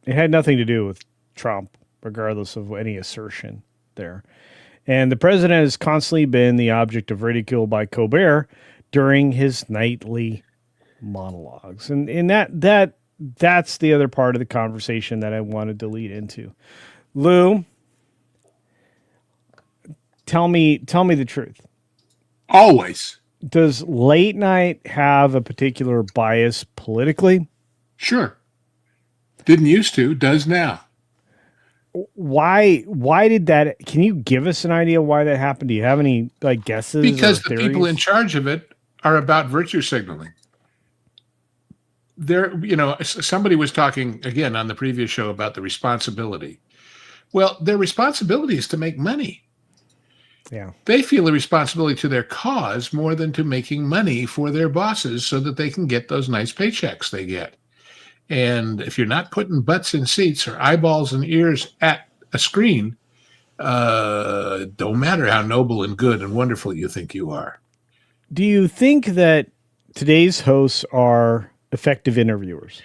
It had nothing to do with Trump, regardless of any assertion there. And the president has constantly been the object of ridicule by Colbert during his nightly monologues. And that's the other part of the conversation that I wanted to lead into. Lou, tell me the truth. Always. Does late night have a particular bias politically? Sure. Didn't used to, does now. why did that? Can you give us an idea why that happened? Do you have any like guesses? Because or the theories? people in charge of it are about virtue signaling. Somebody was talking again on the previous show about the responsibility. Well, their responsibility is to make money. Yeah. They feel a responsibility to their cause more than to making money for their bosses so that they can get those nice paychecks they get. And if you're not putting butts in seats or eyeballs and ears at a screen, don't matter how noble and good and wonderful you think you are. Do you think that today's hosts are effective interviewers?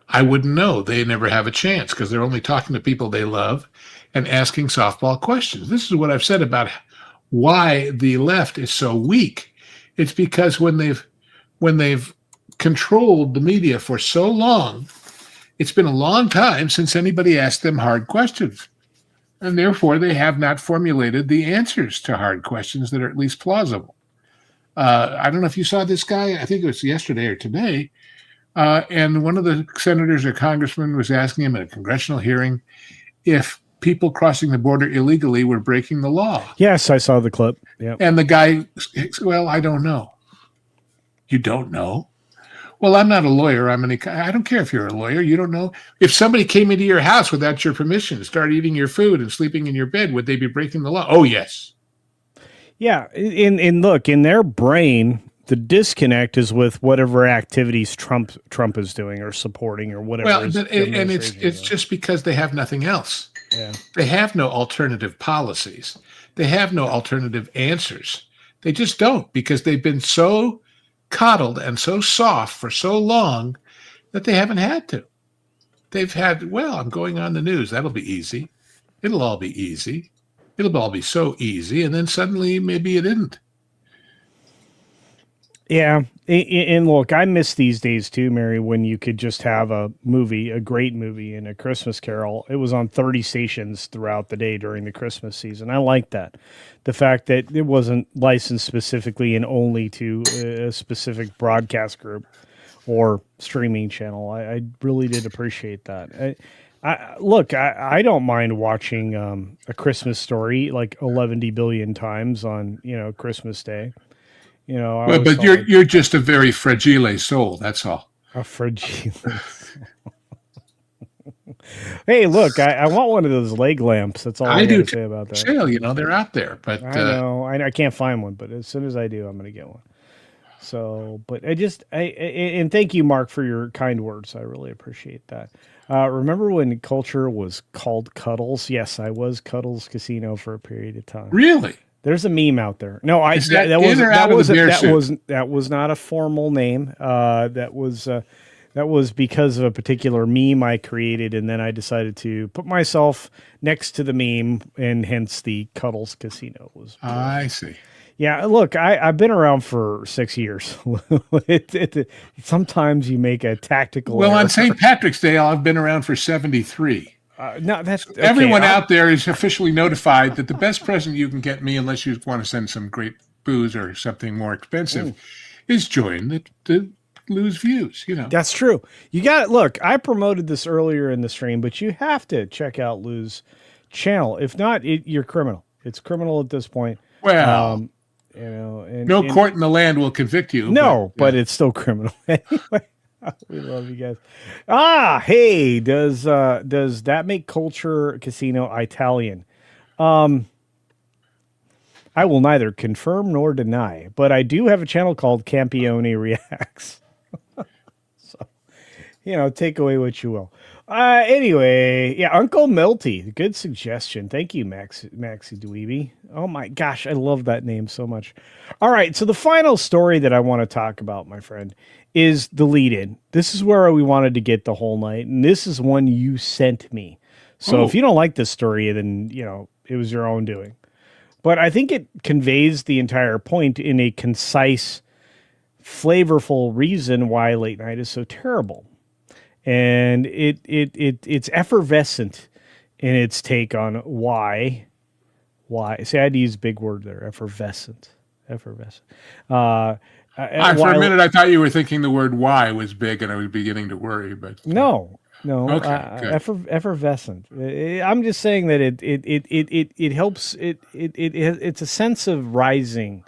I wouldn't know. They never have a chance because they're only talking to people they love and asking softball questions. This is what I've said about why the left is so weak. It's because when they've controlled the media for so long, it's been a long time since anybody asked them hard questions. And therefore, they have not formulated the answers to hard questions that are at least plausible. I don't know if you saw this guy. I think it was yesterday or today. And one of the senators or congressmen was asking him at a congressional hearing if people crossing the border illegally were breaking the law. Yes, I saw the clip. Yeah. And the guy, well, I don't know. You don't know? Well, I'm not a lawyer. I don't care if you're a lawyer. You don't know. If somebody came into your house without your permission, started eating your food and sleeping in your bed, would they be breaking the law? Oh, yes. Yeah. And look, in their brain, the disconnect is with whatever activities Trump is doing or supporting or whatever. Well, and it's just because they have nothing else. Yeah. They have no alternative policies. They have no alternative answers. They just don't, because they've been so coddled and so soft for so long that they haven't had to. They've had, well, I'm going on the news. That'll be easy. It'll all be easy. It'll all be so easy. And then suddenly maybe it isn't. Yeah. And look, I miss these days too, Mary, when you could just have a movie, a great movie and a Christmas Carol. It was on 30 stations throughout the day during the Christmas season. I like that. The fact that it wasn't licensed specifically and only to a specific broadcast group or streaming channel. I really did appreciate that. I don't mind watching A Christmas Story like 11 billion times on, Christmas Day. But you're just a very fragile soul. That's all. A fragile soul. Hey, look, I want one of those leg lamps. That's all I got to say about that. Sale, they're out there, but I know I can't find one, but as soon as I do, I'm going to get one. So, but and thank you, Mark, for your kind words. I really appreciate that. Remember when culture was called Cuddles? Yes, I was Cuddles Casino for a period of time. Really? There's a meme out there. No, that was not a formal name. That was because of a particular meme I created, and then I decided to put myself next to the meme, and hence the Cuddles Casino was. I see. Yeah, look, I've been around for 6 years. Sometimes you make a tactical. Well, error. on St. Patrick's Day, I've been around for 73. No, that's okay. Everyone out there is officially notified that the best present you can get me, unless you want to send some great booze or something more expensive, is join the LEW'S. That's true. You got it. Look, I promoted this earlier in the stream, but you have to check out LEW'S channel. If not, you're criminal. It's criminal at this point. Well, no court in the land will convict you. No, but it's still criminal anyway. We love you guys. Hey, does that make Culture Casino Italian? I will neither confirm nor deny, but I do have a channel called Campione Reacts. So, take away what you will. Anyway, yeah, Uncle Milty, good suggestion. Thank you, Maxi Dweeby. Oh my gosh, I love that name so much. All right, so the final story that I want to talk about, my friend, is the lead-in. This is where we wanted to get the whole night, and this is one you sent me. So if you don't like this story, then, it was your own doing. But I think it conveys the entire point in a concise, flavorful reason why late night is so terrible. And it's effervescent in its take on why. See, I had to use a big word there, effervescent. For a minute, I thought you were thinking the word "why" was big, and I was beginning to worry. But no, No, Okay, good. effervescent. I'm just saying that it helps. It's a sense of rising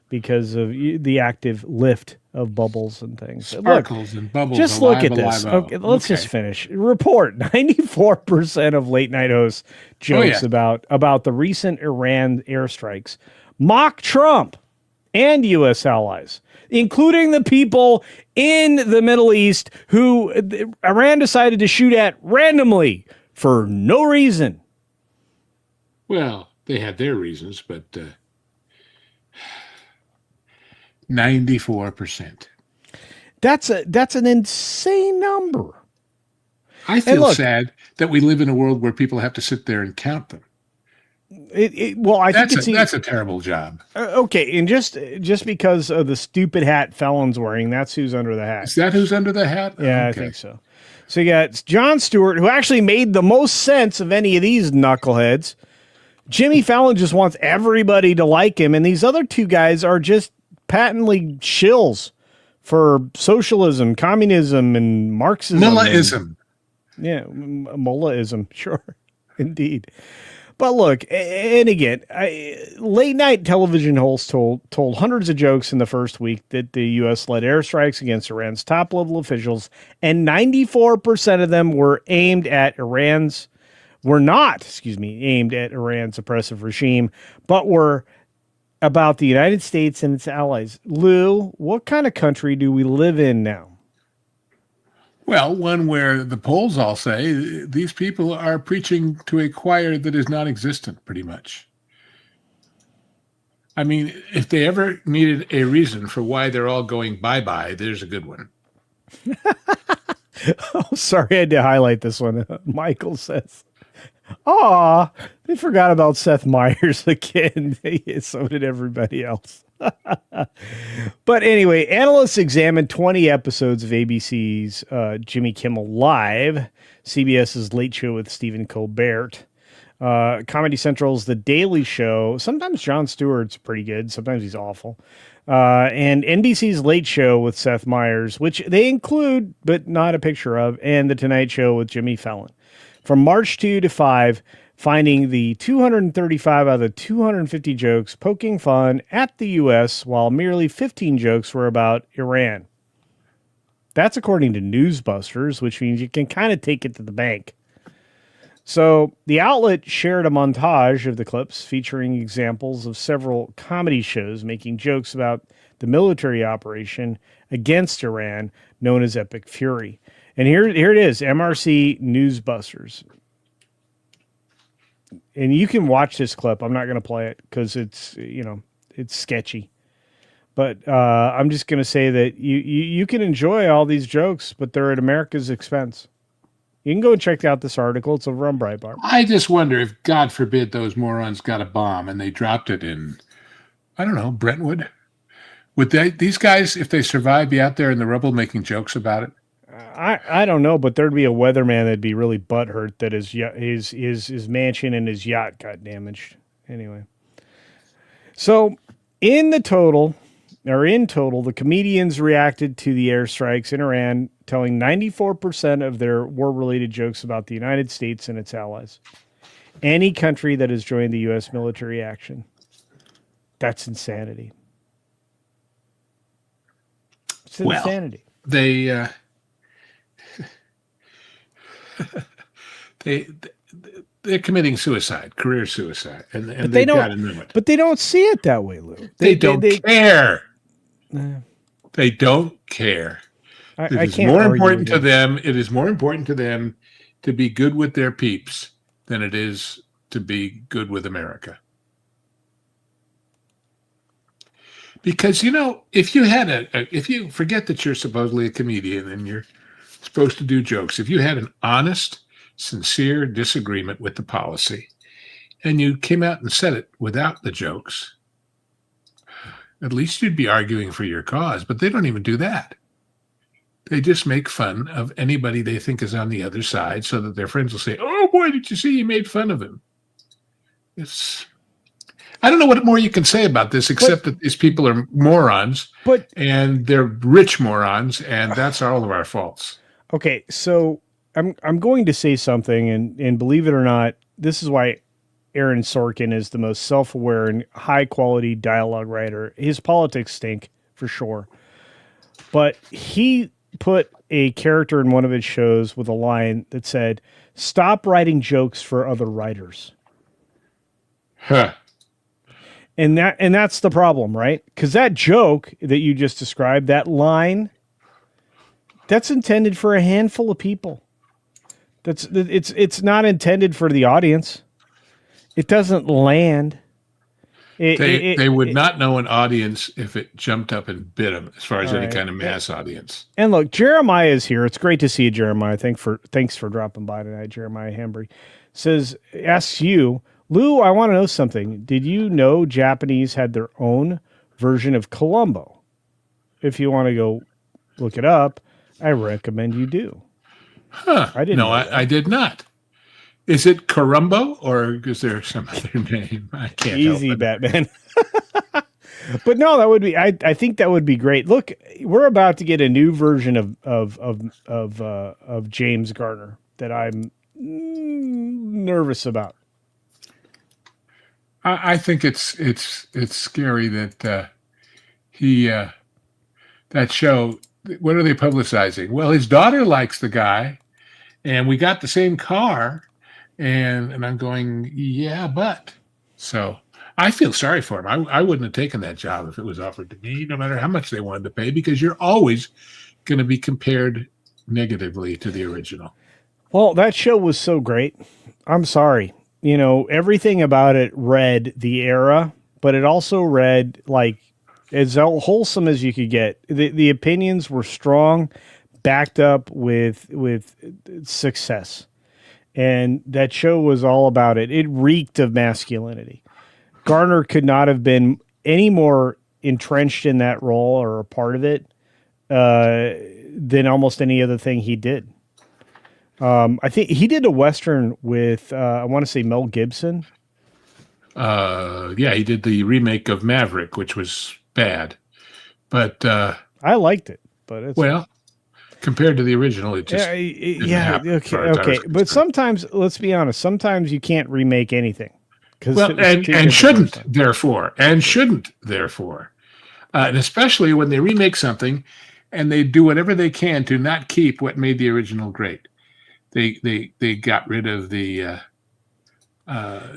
because of the active lift of bubbles and things. Look, Sparkles and bubbles, just look alive, at this. alive. Oh, Okay, let's just okay. finish. Report: 94% of late night hosts Oh, jokes yeah. about the recent Iran airstrikes mock Trump and U.S. allies, including the people in the Middle East who Iran decided to shoot at randomly for no reason. Well, they had their reasons, but 94%. That's an insane number. I feel sad that we live in a world where people have to sit there and count them. Well, I think That's a terrible job. Okay, and just because of the stupid hat Fallon's wearing, that's who's under the hat. Is that who's under the hat? Yeah, Okay. I think so. So you got Jon Stewart, who actually made the most sense of any of these knuckleheads. Jimmy Fallon just wants everybody to like him, and these other two guys are just patently shills for socialism, communism, and Marxism. Mullahism. Yeah, mullahism, sure, indeed. But look, and again, late night television hosts told hundreds of jokes in the first week that the U.S. led airstrikes against Iran's top level officials, and 94% of them were aimed at Iran's oppressive regime, but were about the United States and its allies. Lou, what kind of country do we live in now? Well, one where the polls all say these people are preaching to a choir that is non-existent, pretty much. I mean, if they ever needed a reason for why they're all going bye-bye, there's a good one. Oh, sorry, I had to highlight this one. Michael says, "Aw, they forgot about Seth Meyers again." So did everybody else. But anyway, analysts examined 20 episodes of ABC's Jimmy Kimmel Live, CBS's Late Show with Stephen Colbert, Comedy Central's The Daily Show. Sometimes Jon Stewart's pretty good. Sometimes he's awful. And NBC's Late Show with Seth Meyers, which they include, but not a picture of, and The Tonight Show with Jimmy Fallon. From March 2 to 5, finding the 235 out of the 250 jokes poking fun at the U.S., while merely 15 jokes were about Iran. That's according to Newsbusters, which means you can kind of take it to the bank. So the outlet shared a montage of the clips featuring examples of several comedy shows making jokes about the military operation against Iran known as Epic Fury. And here it is, MRC Newsbusters. And you can watch this clip. I'm not going to play it because it's sketchy. But I'm just going to say that you can enjoy all these jokes, but they're at America's expense. You can go and check out this article. It's over on Breitbart. I just wonder if, God forbid, those morons got a bomb and they dropped it in, I don't know, Brentwood. Would these guys, if they survive, be out there in the rubble making jokes about it? I don't know, but there'd be a weatherman that'd be really butthurt that his mansion and his yacht got damaged. Anyway, so in total, the comedians reacted to the airstrikes in Iran, telling 94% of their war-related jokes about the United States and its allies. Any country that has joined the U.S. military action. That's insanity. It's insanity. Well, they're committing suicide, career suicide, and they've got to know it. But they don't see it that way, Lou. They don't care. They don't care. It is more important to them. It is more important to them to be good with their peeps than it is to be good with America. Because, if you forget that you're supposedly a comedian and you're supposed to do jokes, if you had an honest, sincere disagreement with the policy and you came out and said it without the jokes, at least you'd be arguing for your cause. But they don't even do that. They just make fun of anybody they think is on the other side so that their friends will say, "Oh boy, did you see you made fun of him?" I don't know what more you can say about this except that these people are morons, and they're rich morons, and that's all of our faults. Okay, so I'm going to say something, and believe it or not, this is why Aaron Sorkin is the most self-aware and high-quality dialogue writer. His politics stink, for sure. But he put a character in one of his shows with a line that said, "Stop writing jokes for other writers." Huh. And that's the problem, right? Because that joke that you just described, that line, that's intended for a handful of people. It's not intended for the audience. It doesn't land. They would not know an audience if it jumped up and bit them, as far as any right. kind of mass audience. And look, Jeremiah is here. It's great to see you, Jeremiah. Thanks for dropping by tonight, Jeremiah Hambry. Asks you, Lou, I want to know something. Did you know Japanese had their own version of Columbo? If you want to go look it up, I recommend you do. Huh. I did not. Is it Carumbo, or is there some other name? I can't Easy, help it. Batman. But no, that would be. I think that would be great. Look, we're about to get a new version of James Garner that I'm nervous about. I think it's scary that he that show. What are they publicizing? Well, his daughter likes the guy, and we got the same car, and I'm going, yeah, but so I feel sorry for him. I wouldn't have taken that job if it was offered to me, no matter how much they wanted to pay, because you're always going to be compared negatively to the original. Well, that show was so great. I'm sorry. You know, everything about it read the era, but it also read like as wholesome as you could get. The opinions were strong, backed up with success. And that show was all about it. It reeked of masculinity. Garner could not have been any more entrenched in that role or a part of it than almost any other thing he did. I think he did a Western with, I want to say Mel Gibson. Yeah, he did the remake of Maverick, which was bad. But I liked it. But it's, well, compared to the original, it just okay. But sometimes, let's be honest, sometimes you can't remake anything. Well, and shouldn't, therefore. And especially when they remake something and they do whatever they can to not keep what made the original great. They got rid of the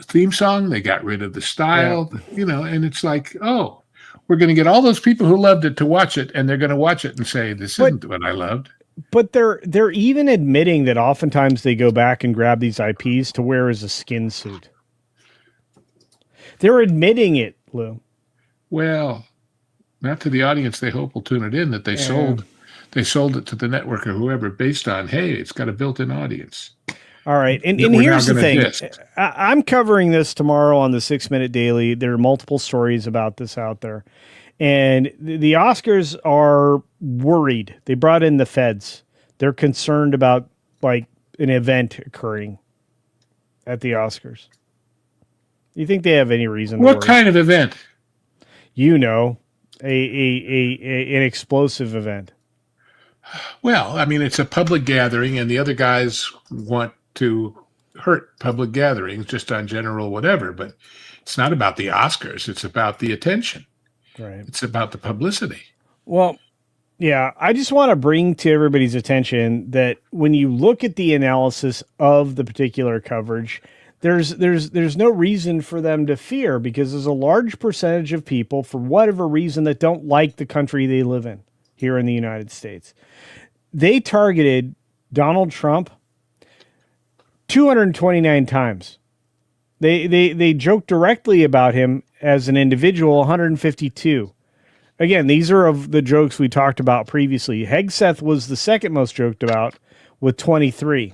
theme song. They got rid of the style, and it's like, oh, we're going to get all those people who loved it to watch it, and they're going to watch it and say, this isn't what I loved. But they're even admitting that oftentimes they go back and grab these IPs to wear as a skin suit. They're admitting it, Lou. Well, not to the audience they hope will tune it in, that they sold it to the network or whoever based on, hey, it's got a built-in audience. All right. And here's the thing. I'm covering this tomorrow on the 6 Minute Daily. There are multiple stories about this out there. And the Oscars are worried. They brought in the feds. They're concerned about like an event occurring at the Oscars. You think they have any reason? What kind of event? You know, an explosive event. Well, I mean, it's a public gathering, and the other guys want to hurt public gatherings just on general whatever. But it's not about the Oscars. It's about the attention. Right. It's about the publicity. Well, yeah, I just want to bring to everybody's attention that when you look at the analysis of the particular coverage, there's no reason for them to fear, because there's a large percentage of people, for whatever reason, that don't like the country they live in here in the United States. They targeted Donald Trump 229 times. They joked directly about him as an individual 152. Again, these are of the jokes we talked about previously. Hegseth was the second most joked about with 23.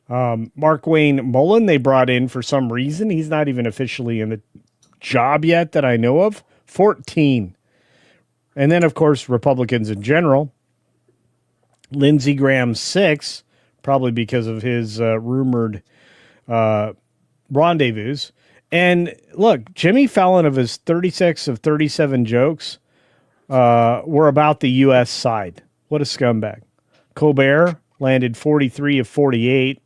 Mark Wayne Mullen, they brought in for some reason. He's not even officially in the job yet that I know of. 14. And then, of course, Republicans in general. Lindsey Graham, 6, probably because of his rumored rendezvous. And look, Jimmy Fallon, of his 36 of 37 jokes, were about the U.S. side. What a scumbag. Colbert, landed 43 of 48.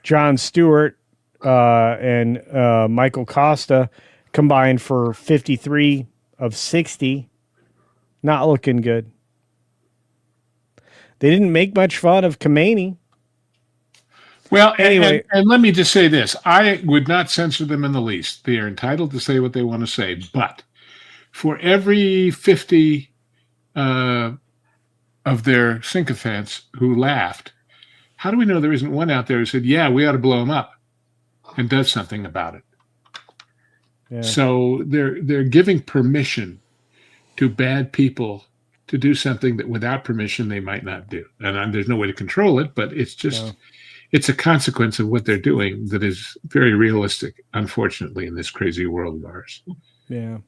Jon Stewart and Michael Costa combined for 53 of 60. Not looking good. They didn't make much fun of Khomeini. Well, anyway, and let me just say this. I would not censor them in the least. They are entitled to say what they want to say. But for every 50 of their sycophants who laughed, how do we know there isn't one out there who said, yeah, we ought to blow them up and does something about it? Yeah. So they're giving permission to bad people to do something that without permission they might not do. And there's no way to control it, but it's just... It's a consequence of what they're doing that is very realistic, unfortunately, in this crazy world of ours. Yeah.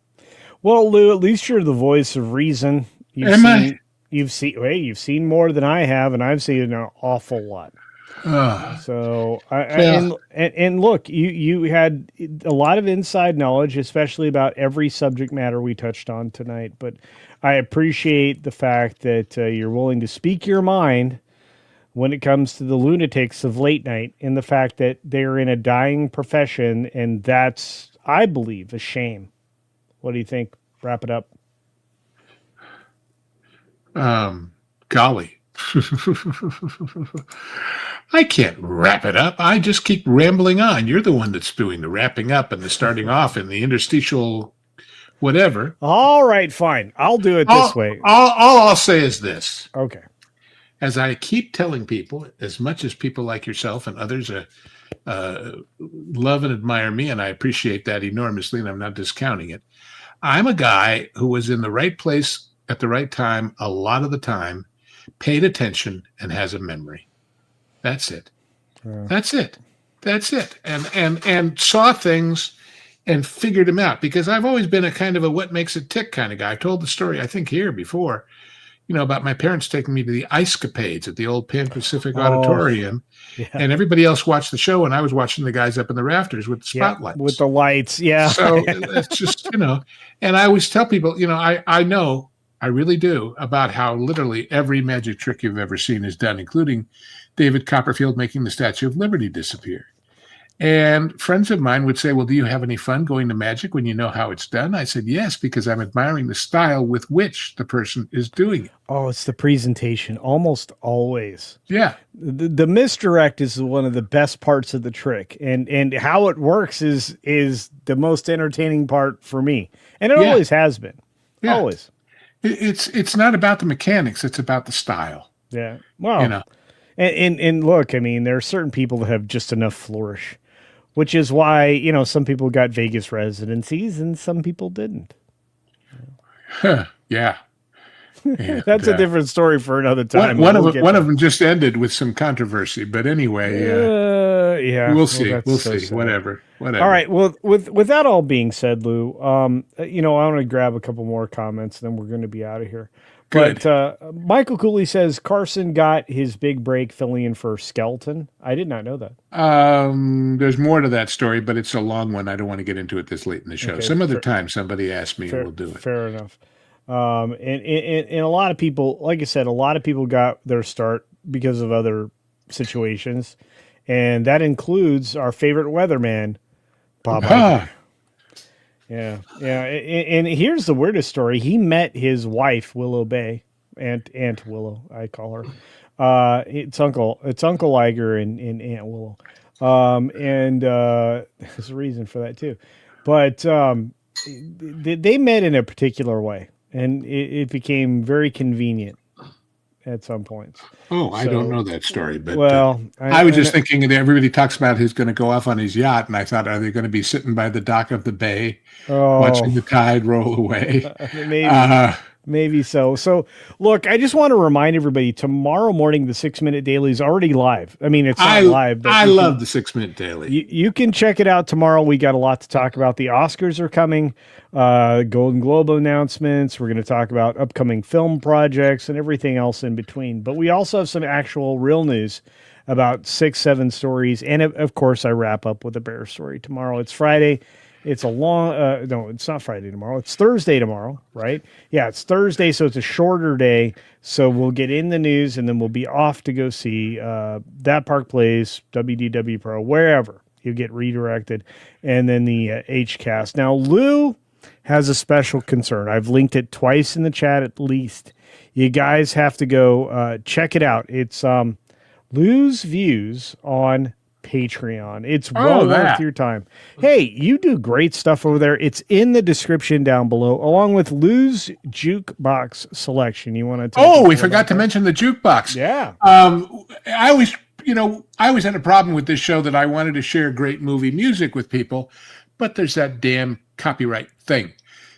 Well, Lou, at least you're the voice of reason. You've seen more than I have, and I've seen an awful lot. So, and look, you had a lot of inside knowledge, especially about every subject matter we touched on tonight. But I appreciate the fact that you're willing to speak your mind when it comes to the lunatics of late night, and the fact that they're in a dying profession, and that's, I believe, a shame. What do you think? Wrap it up. Golly. I can't wrap it up. I just keep rambling on. You're the one that's doing the wrapping up and the starting off and the interstitial whatever. All right, fine. I'll do it this way. All I'll say is this. Okay. As I keep telling people, as much as people like yourself and others love and admire me, and I appreciate that enormously, and I'm not discounting it, I'm a guy who was in the right place at the right time a lot of the time, paid attention, and has a memory. That's it. That's it. That's it. And saw things and figured them out, because I've always been a kind of a what makes it tick kind of guy. I told the story, I think, here before, about my parents taking me to the Icecapades at the old Pan Pacific Auditorium, and everybody else watched the show, and I was watching the guys up in the rafters with the spotlights. With the lights, yeah. So it's just, and I always tell people, I know, I really do, about how literally every magic trick you've ever seen is done, including David Copperfield making the Statue of Liberty disappear. And friends of mine would say, well, do you have any fun going to magic when you know how it's done? I said, yes, because I'm admiring the style with which the person is doing it. Oh, it's the presentation, almost always. Yeah. The misdirect is one of the best parts of the trick. And how it works is the most entertaining part for me. And it always has been. Yeah. Always. It's not about the mechanics. It's about the style. Yeah. Well, and look, I mean, there are certain people that have just enough flourish, which is why, some people got Vegas residencies and some people didn't. Yeah. That's a different story for another time. One of them just ended with some controversy, but anyway, we'll see. We'll see. Sad. Whatever. All right. Well, with that all being said, Lou, I want to grab a couple more comments, and then we're going to be out of here. Good. But Michael Cooley says Carson got his big break filling in for Skelton. I did not know that. There's more to that story, but it's a long one. I don't want to get into it this late in the show. Okay, some other time somebody asked me, and we'll do it. Fair enough. And a lot of people, like I said, a lot of people got their start because of other situations, and that includes our favorite weatherman, Bob Iger. Yeah. And here's the weirdest story. He met his wife, Willow Bay, Aunt Willow, I call her. It's Uncle Iger and Aunt Willow. And there's a reason for that too. But they met in a particular way, and it became very convenient at some points. Oh, I don't know that story, but I was just thinking that everybody talks about who's going to go off on his yacht, and I thought, are they going to be sitting by the dock of the bay, watching the tide roll away? Maybe so. So, look, I just want to remind everybody, tomorrow morning, the 6 Minute Daily is already live. I mean, it's not live. But I love the 6 Minute Daily. You can check it out tomorrow. We got a lot to talk about. The Oscars are coming, Golden Globe announcements. We're going to talk about upcoming film projects and everything else in between. But we also have some actual real news about 6-7 stories. And, of course, I wrap up with a bear story tomorrow. It's Friday. It's a long, no, it's not Friday tomorrow. It's Thursday tomorrow, right? Yeah, it's Thursday, so it's a shorter day. So we'll get in the news, and then we'll be off to go see That Park Plays, WDW Pro, wherever. You'll get redirected. And then the HCast. Now, Lou has a special concern. I've linked it twice in the chat at least. You guys have to go check it out. It's Lew's Views on Patreon. It's well worth your time. Hey, you do great stuff over there. It's in the description down below, along with Lew's jukebox selection. You want to tell? Oh, we forgot to mention the jukebox. Yeah. I always had a problem with this show that I wanted to share great movie music with people, but there's that damn copyright thing.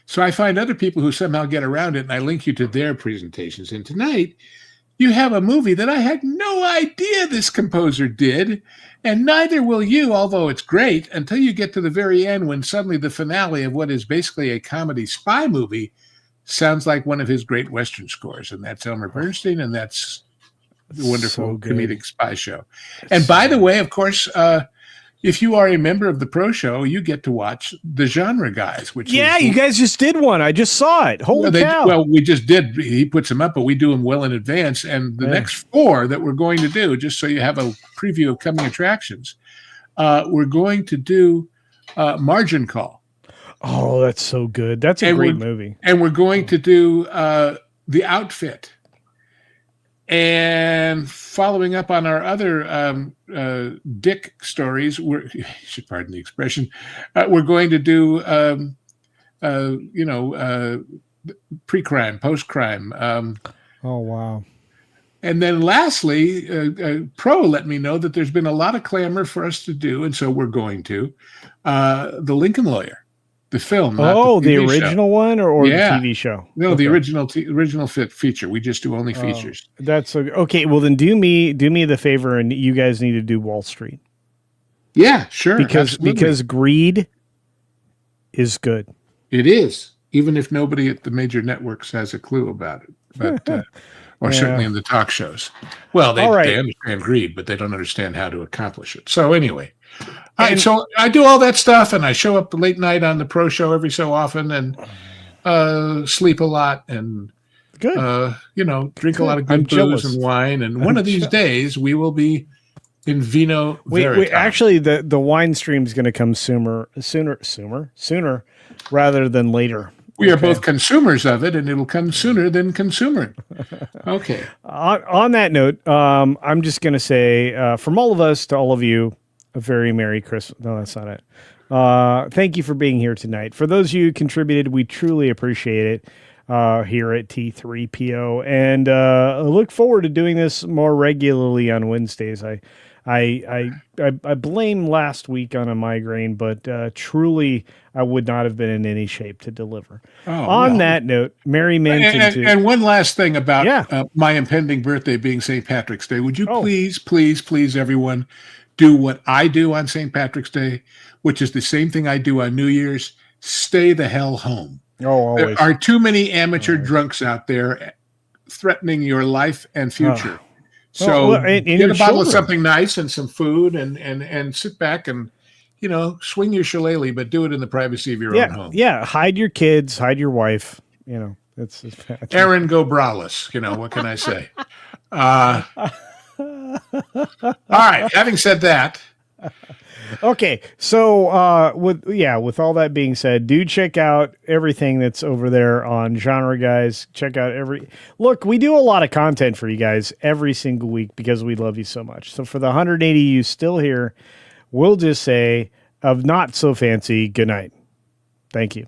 So I find other people who somehow get around it, and I link you to their presentations. And tonight, you have a movie that I had no idea this composer did, and neither will you, although it's great, until you get to the very end when suddenly the finale of what is basically a comedy spy movie sounds like one of his great Western scores. And that's Elmer Bernstein, and that's the wonderful comedic spy show. And by the way, of course, if you are a member of the Pro Show, you get to watch the Genre Guys, which is, you guys just did one. I just saw it. Holy cow. Well, we just did. He puts them up, but we do them well in advance. And the next 4 that we're going to do, just so you have a preview of coming attractions, we're going to do Margin Call. Oh, that's so good. That's a great movie. And we're going to do The Outfit. And following up on our other Dick stories, you should pardon the expression, we're going to do, pre-crime, post-crime. Oh, wow. And then lastly, Pro let me know that there's been a lot of clamor for us to do, and so we're going to, The Lincoln Lawyer. The film. The original one or the TV show? No, the original feature. We just do only features. That's okay. Well, then do me the favor, and you guys need to do Wall Street. Yeah, sure. Because Greed is good. It is, even if nobody at the major networks has a clue about it. But or certainly in the talk shows. Well, they understand greed, but they don't understand how to accomplish it. So anyway. All right, so I do all that stuff, and I show up late night on the Pro Show every so often, and sleep a lot, and drink a lot of good booze and wine. And one of these days, we will be in Vino Veritas. Actually, the wine stream is going to come sooner rather than later. We are both consumers of it, and it'll come sooner than consumer. Okay. On that note, I'm just going to say, from all of us to all of you, a very Merry Christmas. No, that's not it. Thank you for being here tonight. For those of you who contributed, we truly appreciate it here at T3PO. And I look forward to doing this more regularly on Wednesdays. I blame last week on a migraine, but truly I would not have been in any shape to deliver. On that note, Merry Mint. And one last thing about my impending birthday being St. Patrick's Day. Would you please, everyone, do what I do on St. Patrick's Day, which is the same thing I do on New Year's. Stay the hell home. Always. There are too many amateur drunks out there threatening your life and future. So get a bottle of something nice and some food and sit back and, swing your shillelagh, but do it in the privacy of your own home. Yeah. Hide your kids, hide your wife. That's Aaron, go braless. What can I say? All right. Having said that. Okay. So with all that being said, do check out everything that's over there on Genre Guys. Check out look, we do a lot of content for you guys every single week because we love you so much. So for the 180 you still here, we'll just say of not so fancy, good night. Thank you.